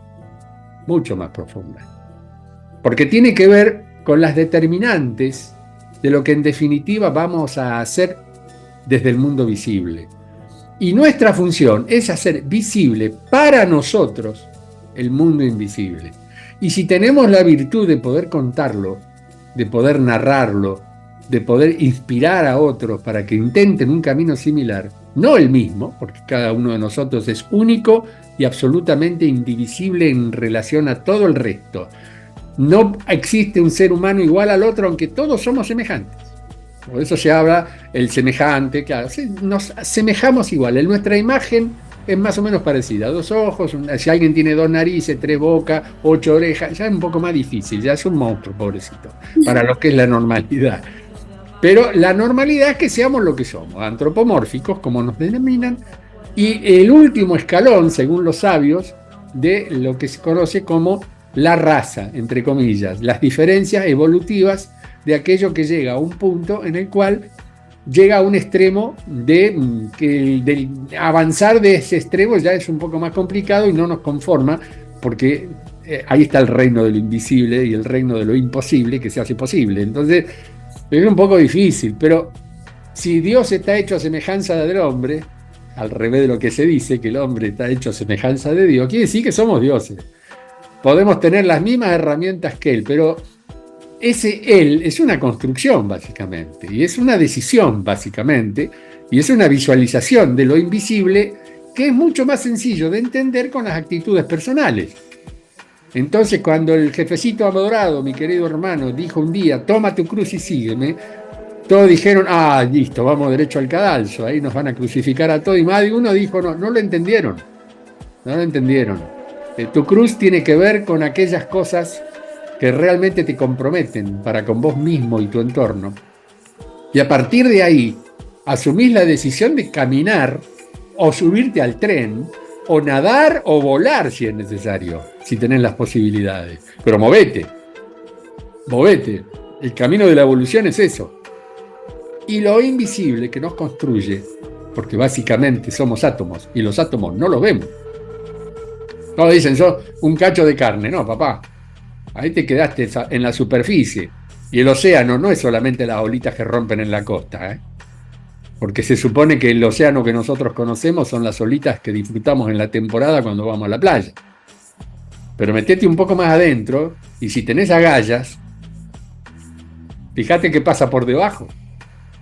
mucho más profunda, porque tiene que ver con las determinantes de lo que en definitiva vamos a hacer desde el mundo visible. Y nuestra función es hacer visible para nosotros el mundo invisible. Y si tenemos la virtud de poder contarlo, de poder narrarlo, de poder inspirar a otros para que intenten un camino similar, no el mismo, porque cada uno de nosotros es único y absolutamente indivisible en relación a todo el resto. No existe un ser humano igual al otro, aunque todos somos semejantes. Por eso se habla el semejante, claro, nos semejamos igual. En nuestra imagen es más o menos parecida. 2 ojos, si alguien tiene 2 narices, 3 bocas, 8 orejas, ya es un poco más difícil, ya es un monstruo, pobrecito, para lo que es la normalidad. Pero la normalidad es que seamos lo que somos, antropomórficos, como nos denominan, y el último escalón, según los sabios, de lo que se conoce como la raza, entre comillas, las diferencias evolutivas de aquello que llega a un punto en el cual llega a un extremo de avanzar de ese extremo ya es un poco más complicado y no nos conforma, porque ahí está el reino de lo invisible y el reino de lo imposible que se hace posible. Entonces es un poco difícil, pero si Dios está hecho a semejanza del hombre, al revés de lo que se dice, que el hombre está hecho a semejanza de Dios, quiere decir que somos dioses. Podemos tener las mismas herramientas que Él, pero ese Él es una construcción básicamente, y es una decisión básicamente, y es una visualización de lo invisible que es mucho más sencillo de entender con las actitudes personales. Entonces, cuando el jefecito adorado, mi querido hermano, dijo un día, toma tu cruz y sígueme, todos dijeron, listo, vamos derecho al cadalso, ahí nos van a crucificar a todos, y más de uno dijo, no lo entendieron, no lo entendieron. Tu cruz tiene que ver con aquellas cosas que realmente te comprometen para con vos mismo y tu entorno. Y a partir de ahí, asumís la decisión de caminar o subirte al tren, o nadar o volar si es necesario, si tenés las posibilidades. Pero movete. El camino de la evolución es eso. Y lo invisible que nos construye, porque básicamente somos átomos, y los átomos no los vemos. Todos dicen, sos un cacho de carne. No, papá. Ahí te quedaste en la superficie. Y el océano no es solamente las olitas que rompen en la costa, porque se supone que el océano que nosotros conocemos son las olitas que disfrutamos en la temporada cuando vamos a la playa. Pero metete un poco más adentro y si tenés agallas, fíjate qué pasa por debajo.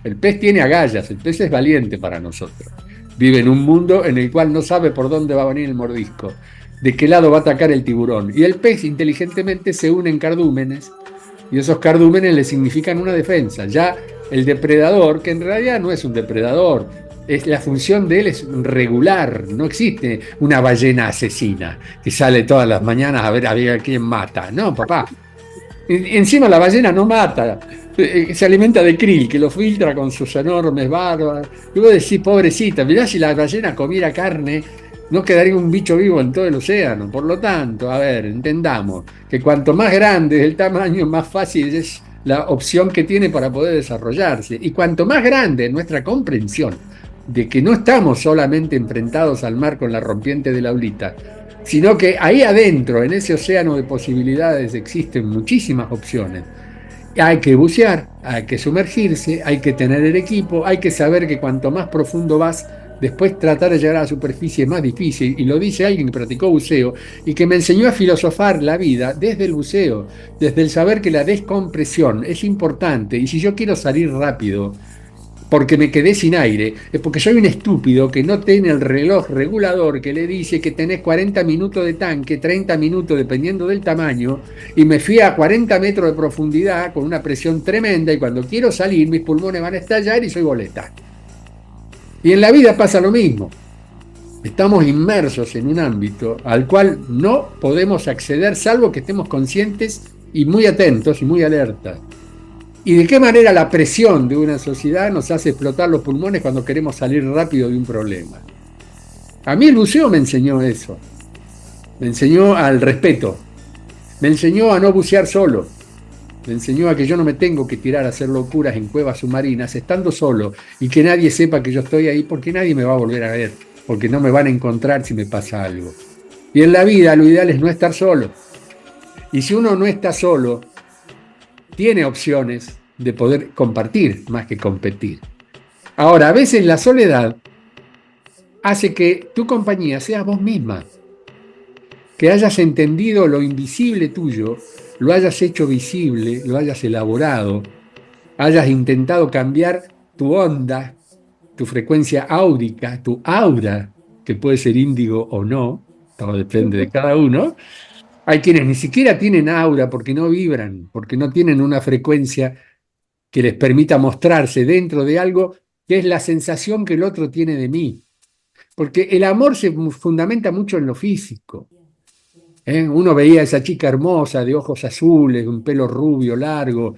El pez tiene agallas, el pez es valiente para nosotros. Vive en un mundo en el cual no sabe por dónde va a venir el mordisco, de qué lado va a atacar el tiburón. Y el pez inteligentemente se une en cardúmenes, y esos cardúmenes le significan una defensa. Ya el depredador, que en realidad no es un depredador, la función de él es regular. No existe una ballena asesina que sale todas las mañanas a ver a quién mata. No, papá. Encima la ballena no mata, se alimenta de krill, que lo filtra con sus enormes barbas. Y vos decís, pobrecita, mirá, si la ballena comiera carne, no quedaría un bicho vivo en todo el océano. Por lo tanto, a ver, entendamos que cuanto más grande es el tamaño, más fácil es la opción que tiene para poder desarrollarse. Y cuanto más grande es nuestra comprensión de que no estamos solamente enfrentados al mar con la rompiente de la olita, sino que ahí adentro, en ese océano de posibilidades, existen muchísimas opciones. Hay que bucear, hay que sumergirse, hay que tener el equipo, hay que saber que cuanto más profundo vas, después tratar de llegar a la superficie es más difícil, y lo dice alguien que practicó buceo y que me enseñó a filosofar la vida desde el buceo, desde el saber que la descompresión es importante, y si yo quiero salir rápido porque me quedé sin aire, es porque soy un estúpido que no tiene el reloj regulador que le dice que tenés 40 minutos de tanque, 30 minutos dependiendo del tamaño, y me fui a 40 metros de profundidad con una presión tremenda, y cuando quiero salir mis pulmones van a estallar y soy boleta. Y en la vida pasa lo mismo. Estamos inmersos en un ámbito al cual no podemos acceder salvo que estemos conscientes y muy atentos y muy alertas. ¿Y de qué manera la presión de una sociedad nos hace explotar los pulmones cuando queremos salir rápido de un problema? A mí el buceo me enseñó eso. Me enseñó al respeto. Me enseñó a no bucear solo. Me enseñó a que yo no me tengo que tirar a hacer locuras en cuevas submarinas estando solo, y que nadie sepa que yo estoy ahí, porque nadie me va a volver a ver, porque no me van a encontrar si me pasa algo. Y en la vida lo ideal es no estar solo. Y si uno no está solo, tiene opciones de poder compartir más que competir. Ahora, a veces la soledad hace que tu compañía sea vos misma, que hayas entendido lo invisible tuyo, lo hayas hecho visible, lo hayas elaborado, hayas intentado cambiar tu onda, tu frecuencia áurica, tu aura, que puede ser índigo o no, todo depende de cada uno. Hay quienes ni siquiera tienen aura porque no vibran, porque no tienen una frecuencia que les permita mostrarse dentro de algo que es la sensación que el otro tiene de mí. Porque el amor se fundamenta mucho en lo físico. Uno veía a esa chica hermosa, de ojos azules, un pelo rubio, largo,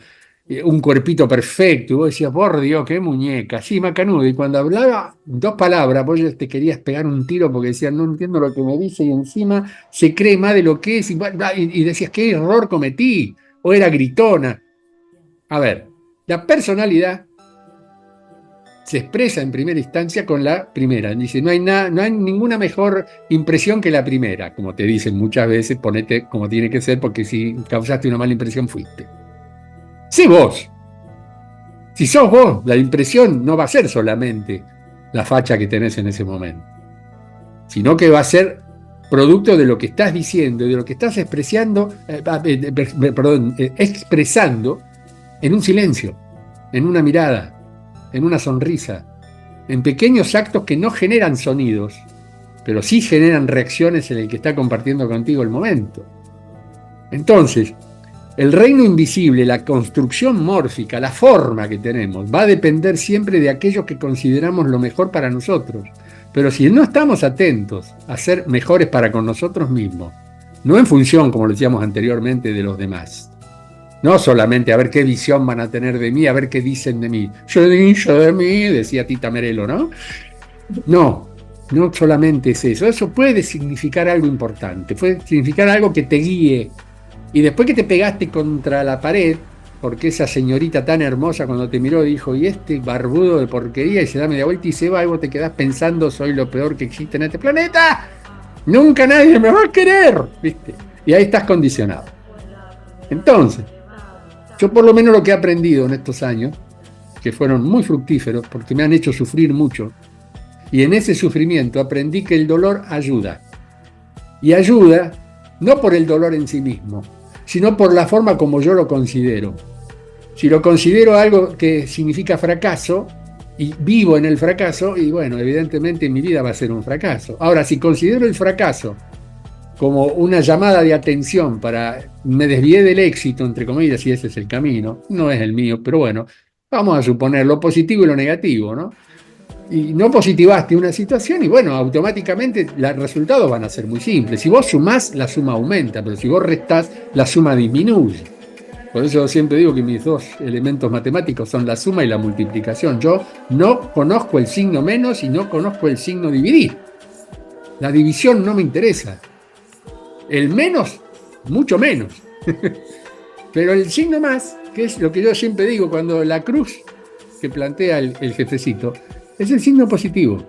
un cuerpito perfecto, y vos decías, por Dios, qué muñeca, sí, macanudo, y cuando hablaba dos palabras, vos ya te querías pegar un tiro porque decías, no entiendo lo que me dice, y encima se cree más de lo que es, y decías, qué error cometí, o era gritona. A ver, la personalidad se expresa en primera instancia con la primera. Dice, no hay ninguna mejor impresión que la primera. Como te dicen muchas veces, ponete como tiene que ser, porque si causaste una mala impresión, fuiste. Sé vos. Si sos vos, la impresión no va a ser solamente la facha que tenés en ese momento, sino que va a ser producto de lo que estás diciendo y de lo que estás expresando en un silencio, en una mirada, en una sonrisa, en pequeños actos que no generan sonidos, pero sí generan reacciones en el que está compartiendo contigo el momento. Entonces, el reino invisible, la construcción mórfica, la forma que tenemos, va a depender siempre de aquello que consideramos lo mejor para nosotros. Pero si no estamos atentos a ser mejores para con nosotros mismos, no en función, como lo decíamos anteriormente, de los demás, no solamente a ver qué visión van a tener de mí, a ver qué dicen de mí. Yo de mí, decía Tita Merelo, ¿no? No solamente es eso. Eso puede significar algo importante, puede significar algo que te guíe. Y después que te pegaste contra la pared, porque esa señorita tan hermosa cuando te miró dijo, y este barbudo de porquería, y se da media vuelta y se va, y vos te quedás pensando, soy lo peor que existe en este planeta, nunca nadie me va a querer, ¿viste? Y ahí estás condicionado. Entonces, yo por lo menos lo que he aprendido en estos años, que fueron muy fructíferos porque me han hecho sufrir mucho, y en ese sufrimiento aprendí que el dolor ayuda. Y ayuda no por el dolor en sí mismo, sino por la forma como yo lo considero. Si lo considero algo que significa fracaso, y vivo en el fracaso, y bueno, evidentemente mi vida va a ser un fracaso. Ahora, si considero el fracaso como una llamada de atención para me desvié del éxito, entre comillas, si ese es el camino, no es el mío, pero bueno, vamos a suponer lo positivo y lo negativo, ¿no? Y no positivaste una situación y bueno, automáticamente los resultados van a ser muy simples. Si vos sumás, la suma aumenta, pero si vos restás, la suma disminuye. Por eso yo siempre digo que mis dos elementos matemáticos son la suma y la multiplicación. Yo no conozco el signo menos y no conozco el signo dividir. La división no me interesa. El menos, mucho menos. Pero el signo más, que es lo que yo siempre digo cuando la cruz que plantea el jefecito, es el signo positivo.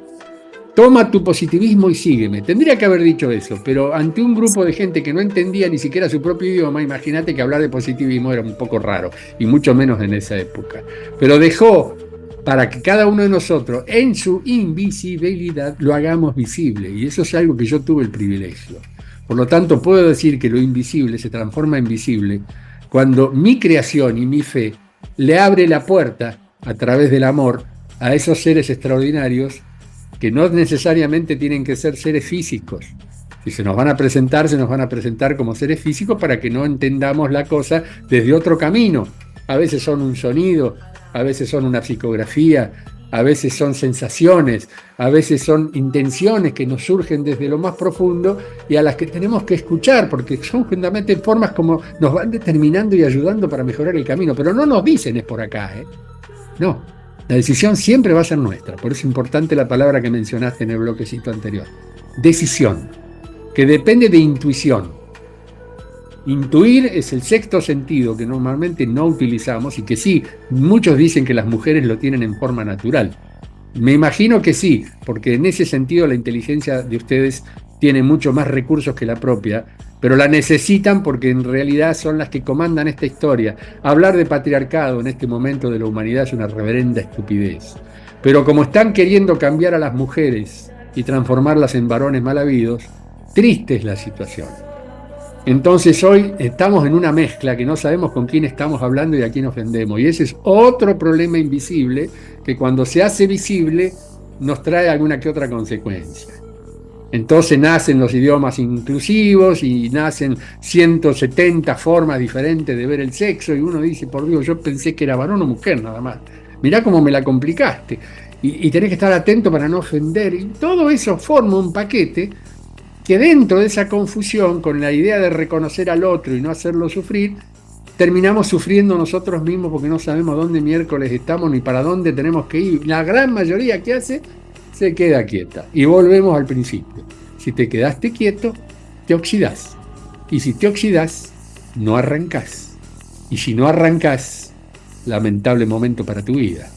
Toma tu positivismo y sígueme. Tendría que haber dicho eso, pero ante un grupo de gente que no entendía ni siquiera su propio idioma, imagínate que hablar de positivismo era un poco raro, y mucho menos en esa época. Pero dejó para que cada uno de nosotros, en su invisibilidad, lo hagamos visible. Y eso es algo que yo tuve el privilegio. Por lo tanto, puedo decir que lo invisible se transforma en visible cuando mi creación y mi fe le abre la puerta, a través del amor, a esos seres extraordinarios que no necesariamente tienen que ser seres físicos. Si se nos van a presentar como seres físicos para que no entendamos la cosa desde otro camino. A veces son un sonido, a veces son una psicografía, a veces son sensaciones, a veces son intenciones que nos surgen desde lo más profundo y a las que tenemos que escuchar, porque son fundamentalmente formas como nos van determinando y ayudando para mejorar el camino, pero no nos dicen es por acá, ¿eh? No, la decisión siempre va a ser nuestra, por eso es importante la palabra que mencionaste en el bloquecito anterior, decisión, que depende de intuición. Intuir es el sexto sentido que normalmente no utilizamos y que sí, muchos dicen que las mujeres lo tienen en forma natural. Me imagino que sí, porque en ese sentido la inteligencia de ustedes tiene mucho más recursos que la propia, pero la necesitan porque en realidad son las que comandan esta historia. Hablar de patriarcado en este momento de la humanidad es una reverenda estupidez. Pero como están queriendo cambiar a las mujeres y transformarlas en varones mal habidos, triste es la situación. Entonces hoy estamos en una mezcla que no sabemos con quién estamos hablando y a quién ofendemos. Y ese es otro problema invisible que cuando se hace visible nos trae alguna que otra consecuencia. Entonces nacen los idiomas inclusivos y nacen 170 formas diferentes de ver el sexo y uno dice, por Dios, yo pensé que era varón o mujer nada más. Mirá cómo me la complicaste. Y tenés que estar atento para no ofender. Y todo eso forma un paquete que dentro de esa confusión, con la idea de reconocer al otro y no hacerlo sufrir, terminamos sufriendo nosotros mismos porque no sabemos dónde miércoles estamos ni para dónde tenemos que ir. La gran mayoría que hace se queda quieta. Y volvemos al principio. Si te quedaste quieto, te oxidás. Y si te oxidás, no arrancás. Y si no arrancás, lamentable momento para tu vida.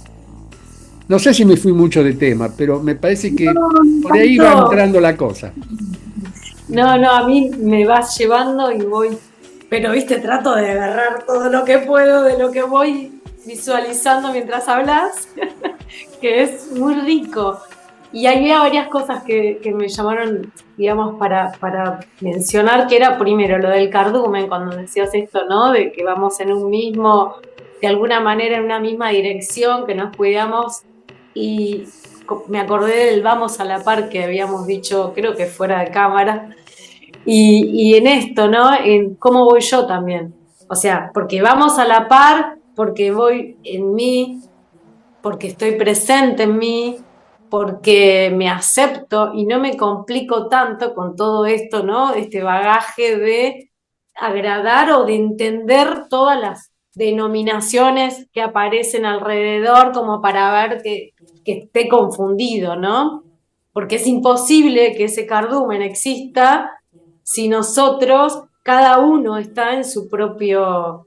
No sé si me fui mucho de tema, pero me parece que por ahí va entrando la cosa. No, a mí me vas llevando y voy, pero viste, trato de agarrar todo lo que puedo de lo que voy visualizando mientras hablas, que es muy rico. Y había varias cosas que me llamaron, digamos, para mencionar, que era primero lo del cardumen, cuando decías esto, ¿no? De que vamos en un mismo, de alguna manera en una misma dirección, que nos cuidamos, y me acordé del vamos a la par que habíamos dicho, creo que fuera de cámara, y en esto, ¿no? En cómo voy yo también. O sea, porque vamos a la par, porque voy en mí, porque estoy presente en mí, porque me acepto y no me complico tanto con todo esto, ¿no? Este bagaje de agradar o de entender todas las denominaciones que aparecen alrededor como para ver que esté confundido, ¿no? Porque es imposible que ese cardumen exista si nosotros, cada uno está en su propia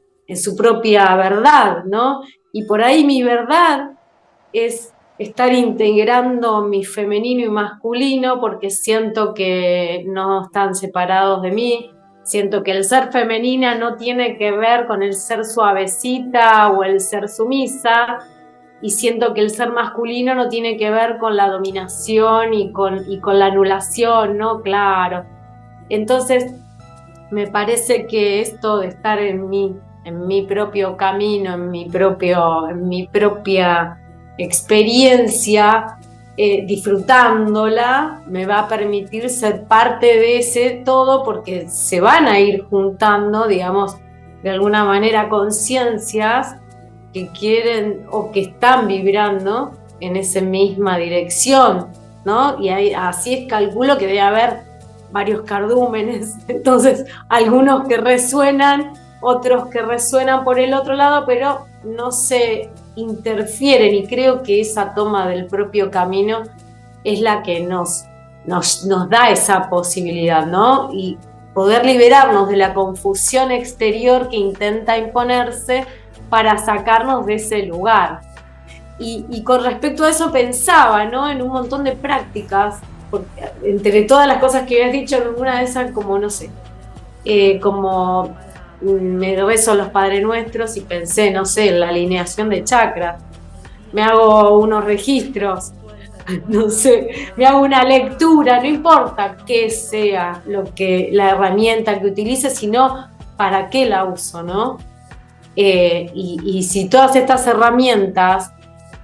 verdad, ¿no? Y por ahí mi verdad es estar integrando mi femenino y masculino porque siento que no están separados de mí, siento que el ser femenina no tiene que ver con el ser suavecita o el ser sumisa, y siento que el ser masculino no tiene que ver con la dominación y con la anulación, ¿no? Claro. Entonces, me parece que esto de estar en mi propio camino, en mi propia experiencia, disfrutándola, me va a permitir ser parte de ese todo, porque se van a ir juntando, digamos, de alguna manera conciencias que quieren o que están vibrando en esa misma dirección, ¿no? Y así calculo que debe haber varios cardúmenes, entonces algunos que resuenan, otros que resuenan por el otro lado, pero no se interfieren, y creo que esa toma del propio camino es la que nos da esa posibilidad, ¿no? Y poder liberarnos de la confusión exterior que intenta imponerse para sacarnos de ese lugar. Y con respecto a eso pensaba, ¿no? En un montón de prácticas, porque entre todas las cosas que habías dicho, alguna de esas, como no sé, como me rezo los Padre Nuestros y pensé, no sé, en la alineación de chakras. me hago unos registros, no sé, me hago una lectura, no importa qué sea la herramienta que utilice, sino para qué la uso, ¿no? Y si todas estas herramientas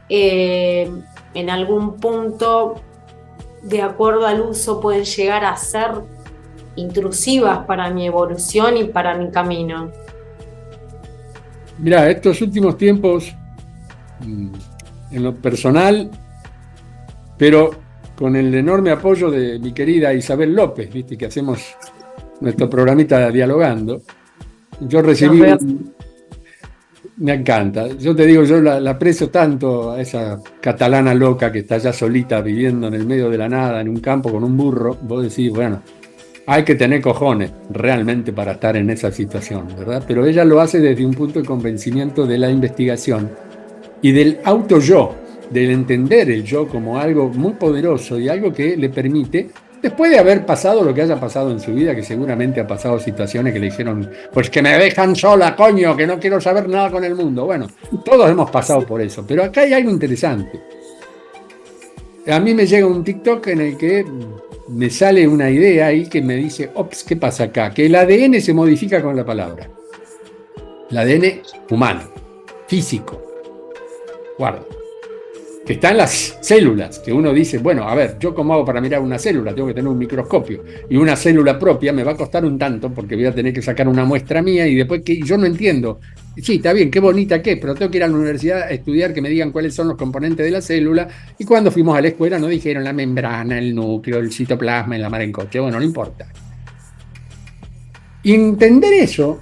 en algún punto, de acuerdo al uso, pueden llegar a ser intrusivas para mi evolución y para mi camino. Mirá, estos últimos tiempos, en lo personal, pero con el enorme apoyo de mi querida Isabel López, viste que hacemos nuestro programita dialogando, yo recibí me encanta. Yo te digo, yo la aprecio tanto a esa catalana loca que está allá solita viviendo en el medio de la nada, en un campo con un burro. Vos decís, bueno, hay que tener cojones realmente para estar en esa situación, ¿verdad? Pero ella lo hace desde un punto de convencimiento de la investigación y del auto-yo, del entender el yo como algo muy poderoso y algo que le permite, después de haber pasado lo que haya pasado en su vida, que seguramente ha pasado situaciones que le dijeron, pues que me dejan sola, coño, que no quiero saber nada con el mundo. Bueno, todos hemos pasado por eso, pero acá hay algo interesante. A mí me llega un TikTok en el que me sale una idea ahí que me dice, ops, ¿qué pasa acá? Que el ADN se modifica con la palabra. El ADN humano, físico. Guarda. Que está en las células, que uno dice, bueno, a ver, ¿yo cómo hago para mirar una célula? Tengo que tener un microscopio. Y una célula propia me va a costar un tanto, porque voy a tener que sacar una muestra mía y después que yo no entiendo. Sí, está bien, qué bonita que es, pero tengo que ir a la universidad a estudiar, que me digan cuáles son los componentes de la célula. Y cuando fuimos a la escuela nos dijeron la membrana, el núcleo, el citoplasma y la mar en coche. Bueno, no importa. Y entender eso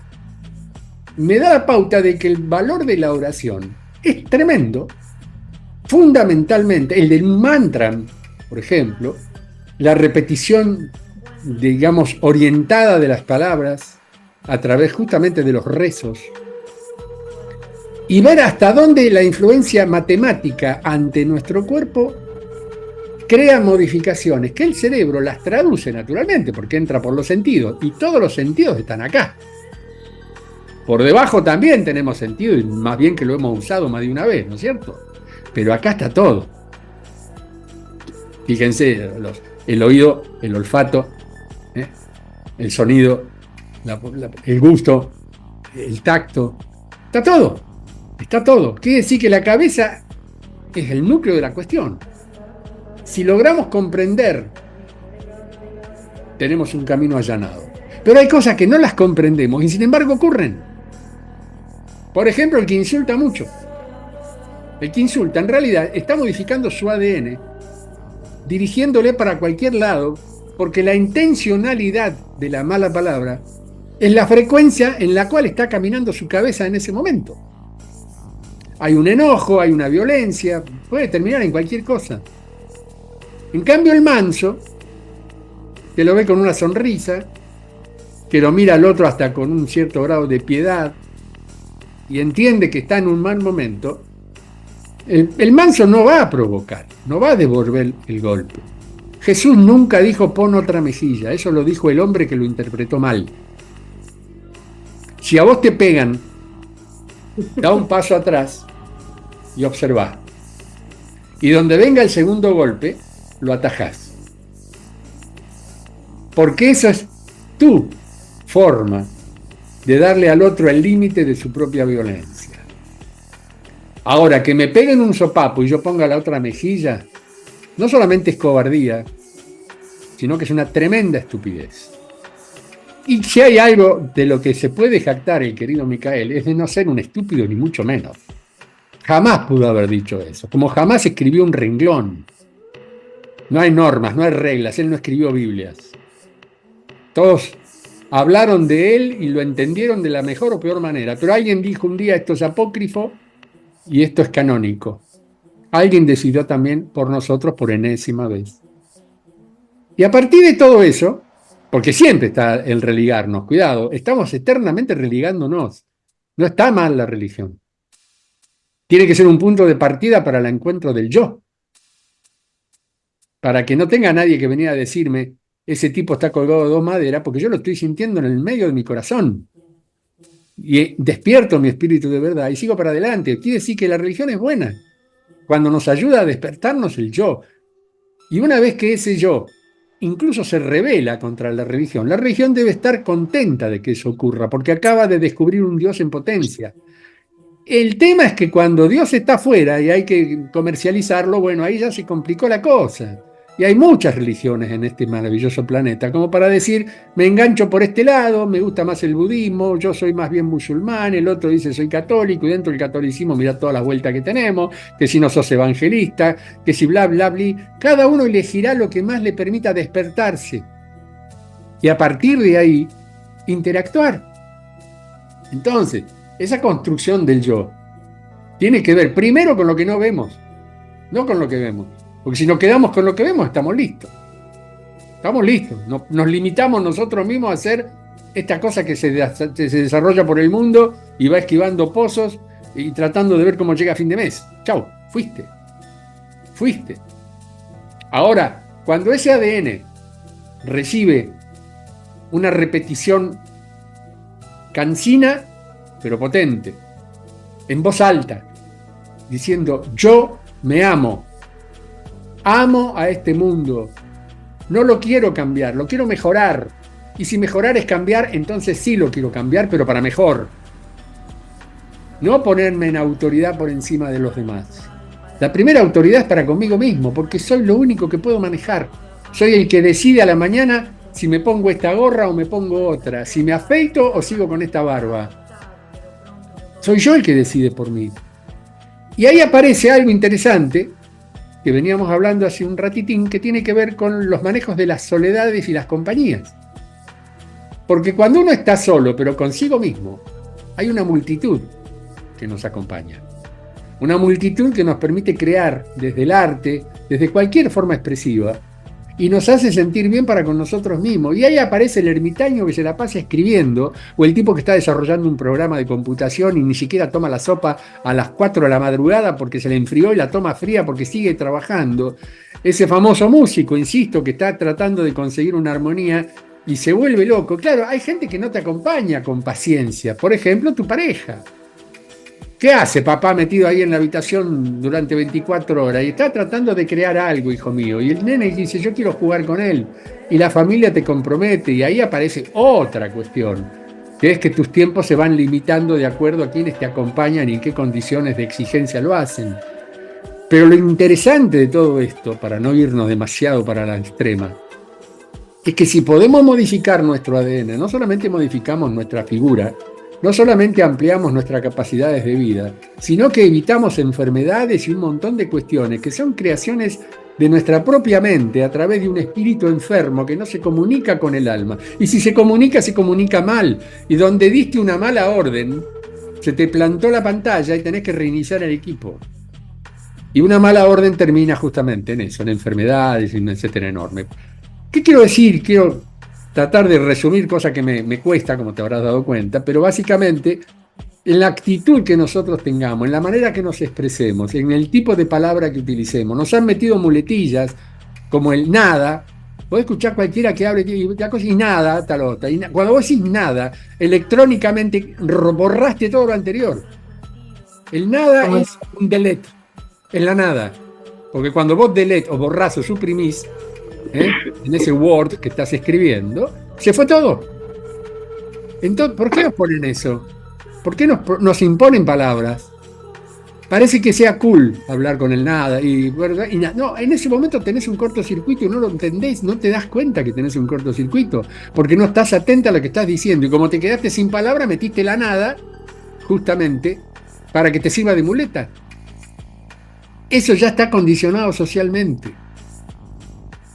me da la pauta de que el valor de la oración es tremendo. Fundamentalmente, el del mantra, por ejemplo, la repetición, digamos, orientada de las palabras a través justamente de los rezos, y ver hasta dónde la influencia matemática ante nuestro cuerpo crea modificaciones, que el cerebro las traduce naturalmente, porque entra por los sentidos, y todos los sentidos están acá. Por debajo también tenemos sentido, y más bien que lo hemos usado más de una vez, ¿no es cierto? Pero acá está todo. Fíjense, el oído, el olfato, el sonido, el gusto, el tacto, está todo. Está todo. Quiere decir que la cabeza es el núcleo de la cuestión. Si logramos comprender, tenemos un camino allanado. Pero hay cosas que no las comprendemos y sin embargo ocurren. Por ejemplo, el que insulta mucho. El que insulta en realidad está modificando su ADN, dirigiéndole para cualquier lado, porque la intencionalidad de la mala palabra es la frecuencia en la cual está caminando su cabeza en ese momento. Hay un enojo, hay una violencia, puede terminar en cualquier cosa. En cambio el manso, que lo ve con una sonrisa, que lo mira al otro hasta con un cierto grado de piedad y entiende que está en un mal momento, el manso no va a provocar, no va a devolver el golpe. Jesús nunca dijo pon otra mejilla, eso lo dijo el hombre que lo interpretó mal. Si a vos te pegan, da un paso atrás y observá. Y donde venga el segundo golpe, lo atajás. Porque esa es tu forma de darle al otro el límite de su propia violencia. Ahora, que me peguen un sopapo y yo ponga la otra mejilla, no solamente es cobardía, sino que es una tremenda estupidez. Y si hay algo de lo que se puede jactar el querido Micael, es de no ser un estúpido ni mucho menos. Jamás pudo haber dicho eso, como jamás escribió un renglón. No hay normas, no hay reglas, él no escribió Biblias. Todos hablaron de él y lo entendieron de la mejor o peor manera, pero alguien dijo un día esto es apócrifo y esto es canónico. Alguien decidió también por nosotros por enésima vez. Y a partir de todo eso, porque siempre está el religarnos, cuidado, estamos eternamente religándonos. No está mal la religión. Tiene que ser un punto de partida para el encuentro del yo. Para que no tenga nadie que venir a decirme, ese tipo está colgado de dos maderas, porque yo lo estoy sintiendo en el medio de mi corazón. Y despierto mi espíritu de verdad y sigo para adelante. Quiere decir que la religión es buena. cuando nos ayuda a despertarnos el yo. Y una vez que ese yo incluso se rebela contra la religión debe estar contenta de que eso ocurra, porque acaba de descubrir un Dios en potencia. El tema es que cuando Dios está afuera y hay que comercializarlo, bueno, ahí ya se complicó la cosa. Y hay muchas religiones en este maravilloso planeta, como para decir, me engancho por este lado, me gusta más el budismo, yo soy más bien musulmán, el otro dice soy católico, y dentro del catolicismo mira todas las vueltas que tenemos, que si no sos evangelista, que si bla, bla, bla. Cada uno elegirá lo que más le permita despertarse. Y a partir de ahí, interactuar. Entonces, esa construcción del yo tiene que ver primero con lo que no vemos, no con lo que vemos. Porque si nos quedamos con lo que vemos, estamos listos. Estamos listos. Nos limitamos nosotros mismos a hacer esta cosa que se desarrolla por el mundo y va esquivando pozos y tratando de ver cómo llega a fin de mes. Chau, fuiste. Ahora, cuando ese ADN recibe una repetición cansina, pero potente, en voz alta, diciendo, yo me amo a este mundo, no lo quiero cambiar, lo quiero mejorar, y si mejorar es cambiar, entonces sí lo quiero cambiar, pero para mejor. No ponerme en autoridad por encima de los demás. La primera autoridad es para conmigo mismo, porque soy lo único que puedo manejar. Soy el que decide a la mañana si me pongo esta gorra o me pongo otra, si me afeito o sigo con esta barba. Soy yo el que decide por mí. Y ahí aparece algo interesante, que veníamos hablando hace un ratitín, que tiene que ver con los manejos de las soledades y las compañías. Porque cuando uno está solo, pero consigo mismo, hay una multitud que nos acompaña. Una multitud que nos permite crear desde el arte, desde cualquier forma expresiva, y nos hace sentir bien para con nosotros mismos. Y ahí aparece el ermitaño que se la pasa escribiendo, o el tipo que está desarrollando un programa de computación y ni siquiera toma la sopa a las 4 de la madrugada porque se le enfrió y la toma fría porque sigue trabajando. Ese famoso músico, insisto, que está tratando de conseguir una armonía y se vuelve loco. Claro, hay gente que no te acompaña con paciencia. Por ejemplo, tu pareja. ¿Qué hace papá metido ahí en la habitación durante 24 horas? Y está tratando de crear algo, hijo mío. Y el nene dice, yo quiero jugar con él. Y la familia te compromete. Y ahí aparece otra cuestión, que es que tus tiempos se van limitando de acuerdo a quienes te acompañan y en qué condiciones de exigencia lo hacen. Pero lo interesante de todo esto, para no irnos demasiado para la extrema, es que si podemos modificar nuestro ADN, no solamente modificamos nuestra figura, no solamente ampliamos nuestras capacidades de vida, sino que evitamos enfermedades y un montón de cuestiones que son creaciones de nuestra propia mente a través de un espíritu enfermo que no se comunica con el alma. Y si se comunica mal. Y donde diste una mala orden, se te plantó la pantalla y tenés que reiniciar el equipo. Y una mala orden termina justamente en eso, en enfermedades y un etcétera enorme. ¿Qué quiero decir? Quiero tratar de resumir, cosa que me cuesta, como te habrás dado cuenta, pero básicamente en la actitud que nosotros tengamos, en la manera que nos expresemos, en el tipo de palabra que utilicemos. Nos han metido muletillas como el nada. Podés escuchar cualquiera que hable y nada, tal otra. Y cuando vos decís nada, electrónicamente borraste todo lo anterior. El nada es un delete, es la nada. Porque cuando vos delete o borrás o suprimís, en ese Word que estás escribiendo, se fue todo. Entonces, ¿por qué nos ponen eso? ¿Por qué nos imponen palabras? Parece que sea cool hablar con el nada. No, en ese momento tenés un cortocircuito y no lo entendés, no te das cuenta que tenés un cortocircuito, porque no estás atenta a lo que estás diciendo. Y como te quedaste sin palabra, metiste la nada, justamente, para que te sirva de muleta. Eso ya está condicionado socialmente.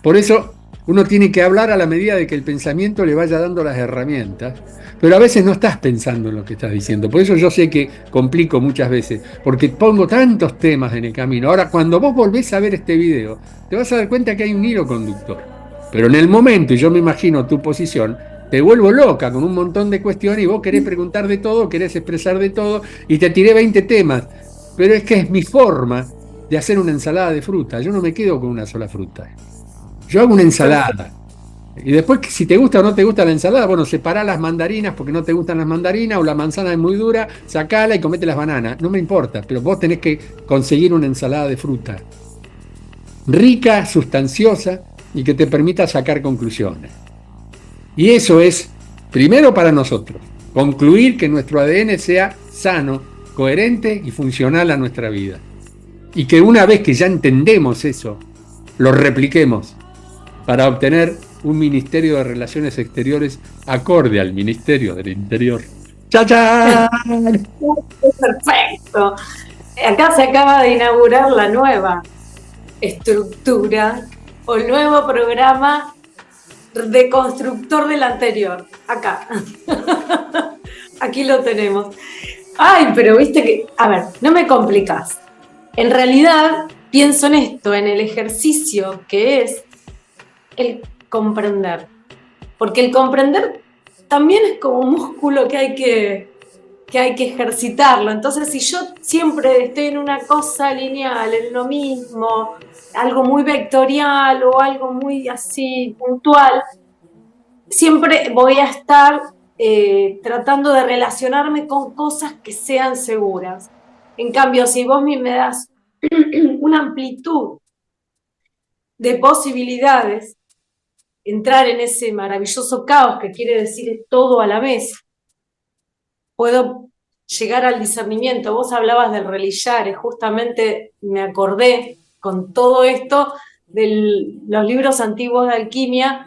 Por eso uno tiene que hablar a la medida de que el pensamiento le vaya dando las herramientas, pero a veces no estás pensando en lo que estás diciendo. Por eso yo sé que complico muchas veces, porque pongo tantos temas en el camino. Ahora, cuando vos volvés a ver este video, te vas a dar cuenta que hay un hilo conductor. Pero en el momento, y yo me imagino tu posición, te vuelvo loca con un montón de cuestiones y vos querés preguntar de todo, querés expresar de todo, y te tiré 20 temas. Pero es que es mi forma de hacer una ensalada de fruta. Yo no me quedo con una sola fruta. Yo hago una ensalada. Y después, si te gusta o no te gusta la ensalada, bueno, separá las mandarinas porque no te gustan las mandarinas, o la manzana es muy dura, sacala y comete las bananas. No me importa, pero vos tenés que conseguir una ensalada de fruta rica, sustanciosa y que te permita sacar conclusiones. Y eso es, primero para nosotros, concluir que nuestro ADN sea sano, coherente y funcional a nuestra vida. Y que una vez que ya entendemos eso, lo repliquemos para obtener un Ministerio de Relaciones Exteriores acorde al Ministerio del Interior. ¡Chachán! Perfecto. Acá se acaba de inaugurar la nueva estructura o el nuevo programa de constructor del anterior. Acá. Aquí lo tenemos. Ay, pero viste que... A ver, no me complicás. En realidad, pienso en esto, en el ejercicio que es el comprender. Porque el comprender también es como un músculo que hay que ejercitarlo. Entonces, si yo siempre estoy en una cosa lineal, en lo mismo, algo muy vectorial o algo muy así puntual, siempre voy a estar tratando de relacionarme con cosas que sean seguras. En cambio, si vos me das una amplitud de posibilidades, entrar en ese maravilloso caos que quiere decir todo a la vez, puedo llegar al discernimiento. Vos hablabas del relillare, justamente me acordé con todo esto de los libros antiguos de alquimia,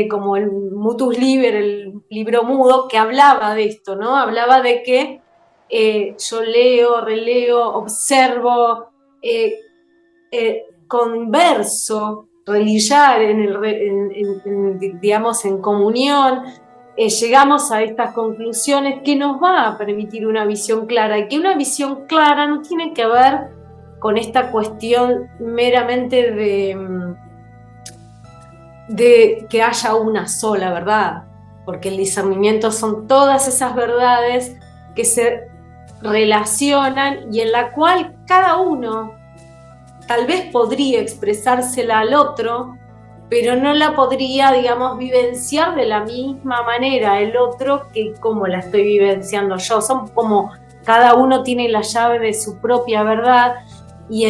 como el Mutus Liber, el libro mudo, que hablaba de esto, ¿no? Hablaba de que yo leo, releo, observo, converso, relillar digamos, en comunión, llegamos a estas conclusiones que nos va a permitir una visión clara, y que una visión clara no tiene que ver con esta cuestión meramente de que haya una sola verdad, porque el discernimiento son todas esas verdades que se relacionan y en la cual cada uno tal vez podría expresársela al otro, pero no la podría, digamos, vivenciar de la misma manera el otro que como la estoy vivenciando yo. Son como cada uno tiene la llave de su propia verdad, y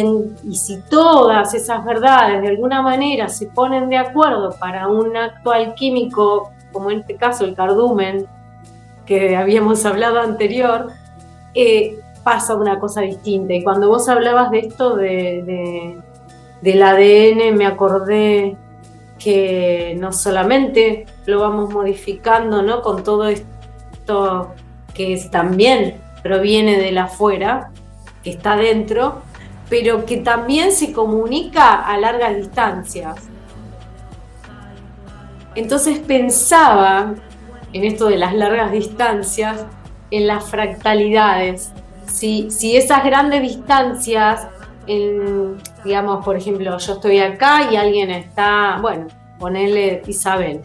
si todas esas verdades de alguna manera se ponen de acuerdo para un acto alquímico, como en este caso el cardumen, que habíamos hablado anterior, pasa una cosa distinta. Y cuando vos hablabas de esto del ADN, me acordé que no solamente lo vamos modificando, ¿no?, con todo esto que también proviene de la afuera, que está dentro, pero que también se comunica a largas distancias. Entonces pensaba en esto de las largas distancias, en las fractalidades. Si esas grandes distancias, digamos, por ejemplo, yo estoy acá y alguien está, bueno, ponele Isabel,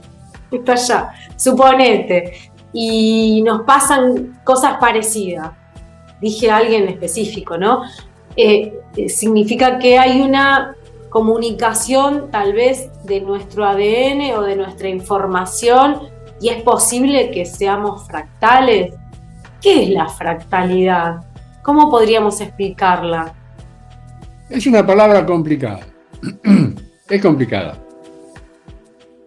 está allá, suponete, y nos pasan cosas parecidas. Dije a alguien específico, ¿no? Significa que hay una comunicación tal vez de nuestro ADN o de nuestra información, y es posible que seamos fractales. ¿Qué es la fractalidad? ¿Cómo podríamos explicarla? Es una palabra complicada. Es complicada.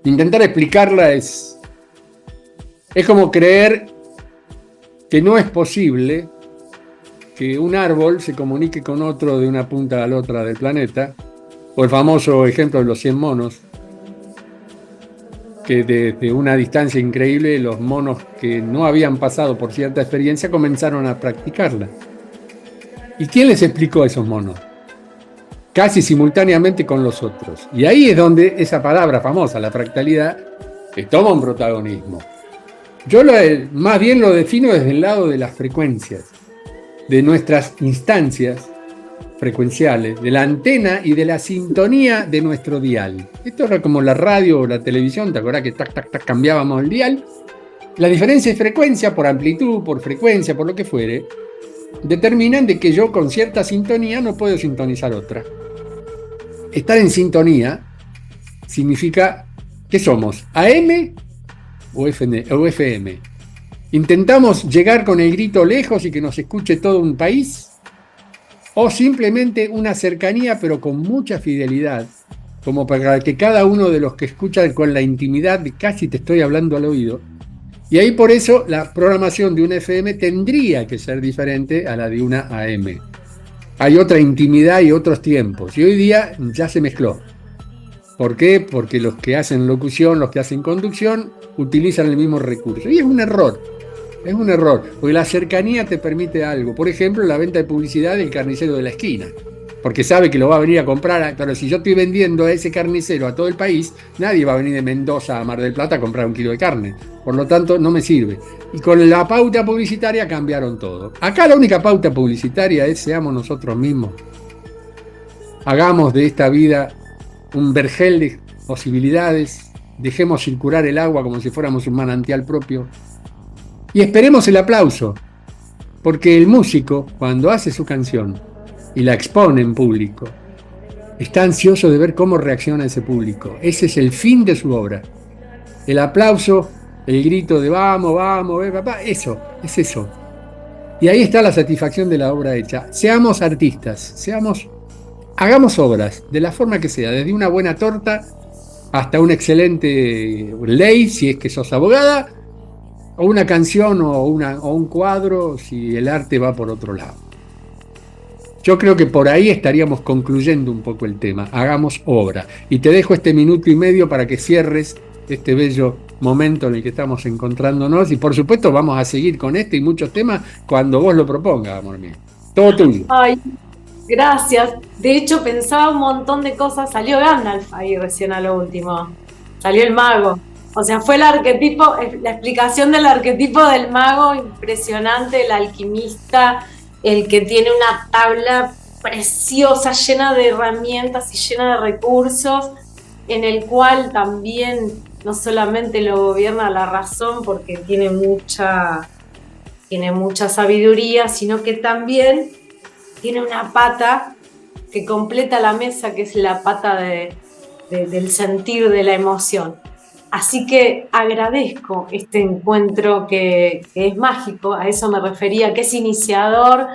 Intentar explicarla es como creer que no es posible que un árbol se comunique con otro de una punta a la otra del planeta, o el famoso ejemplo de los 100 monos, que desde una distancia increíble los monos que no habían pasado por cierta experiencia comenzaron a practicarla. ¿Y quién les explicó a esos monos? Casi simultáneamente con los otros. Y ahí es donde esa palabra famosa, la fractalidad, toma un protagonismo. Yo más bien lo defino desde el lado de las frecuencias, de nuestras instancias frecuenciales, de la antena y de la sintonía de nuestro dial. Esto era como la radio o la televisión, ¿te acordás que tac, tac, tac, cambiábamos el dial? La diferencia de frecuencia, por amplitud, por frecuencia, por lo que fuere, determinan de que yo con cierta sintonía no puedo sintonizar otra. Estar en sintonía significa ¿Qué somos? ¿AM o FM? ¿Intentamos llegar con el grito lejos y que nos escuche todo un país? ¿O simplemente una cercanía pero con mucha fidelidad, como para que cada uno de los que escuchan con la intimidad de casi te estoy hablando al oído? Y ahí por eso la programación de una FM tendría que ser diferente a la de una AM. Hay otra intimidad y otros tiempos, y hoy día ya se mezcló. ¿Por qué? Porque los que hacen locución, los que hacen conducción, utilizan el mismo recurso. Y es un error, porque la cercanía te permite algo. Por ejemplo, la venta de publicidad del carnicero de la esquina, porque sabe que lo va a venir a comprar, pero si yo estoy vendiendo a ese carnicero a todo el país, nadie va a venir de Mendoza a Mar del Plata a comprar un kilo de carne. Por lo tanto, no me sirve. Y con la pauta publicitaria cambiaron todo. Acá la única pauta publicitaria es seamos nosotros mismos. Hagamos de esta vida un vergel de posibilidades, dejemos circular el agua como si fuéramos un manantial propio y esperemos el aplauso, porque el músico, cuando hace su canción y la expone en público, está ansioso de ver cómo reacciona ese público. Ese es el fin de su obra. El aplauso, el grito de vamos, vamos, papá, eso, es eso. Y ahí está la satisfacción de la obra hecha. Seamos artistas, hagamos obras de la forma que sea, desde una buena torta hasta una excelente ley, si es que sos abogada, o una canción o un cuadro, si el arte va por otro lado. Yo creo que por ahí estaríamos concluyendo un poco el tema. Hagamos obra. Y te dejo este minuto y medio para que cierres este bello momento en el que estamos encontrándonos. Y por supuesto vamos a seguir con este y muchos temas cuando vos lo propongas, amor mío. Todo tuyo. Ay, gracias. De hecho, pensaba un montón de cosas. Salió Gandalf ahí recién a lo último. Salió el mago. O sea, fue el arquetipo, la explicación del arquetipo del mago impresionante, el alquimista, el que tiene una tabla preciosa, llena de herramientas y llena de recursos, en el cual también no solamente lo gobierna la razón porque tiene mucha sabiduría, sino que también tiene una pata que completa la mesa, que es la pata del sentir, de la emoción. Así que agradezco este encuentro que es mágico, a eso me refería, que es iniciador.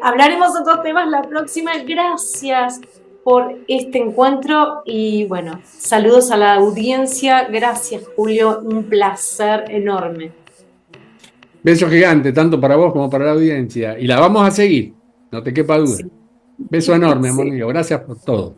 Hablaremos de otros temas la próxima. Gracias por este encuentro y bueno, saludos a la audiencia. Gracias, Julio, un placer enorme. Beso gigante, tanto para vos como para la audiencia. Y la vamos a seguir, no te quepa duda. Sí. Beso enorme, amor mío. Gracias por todo.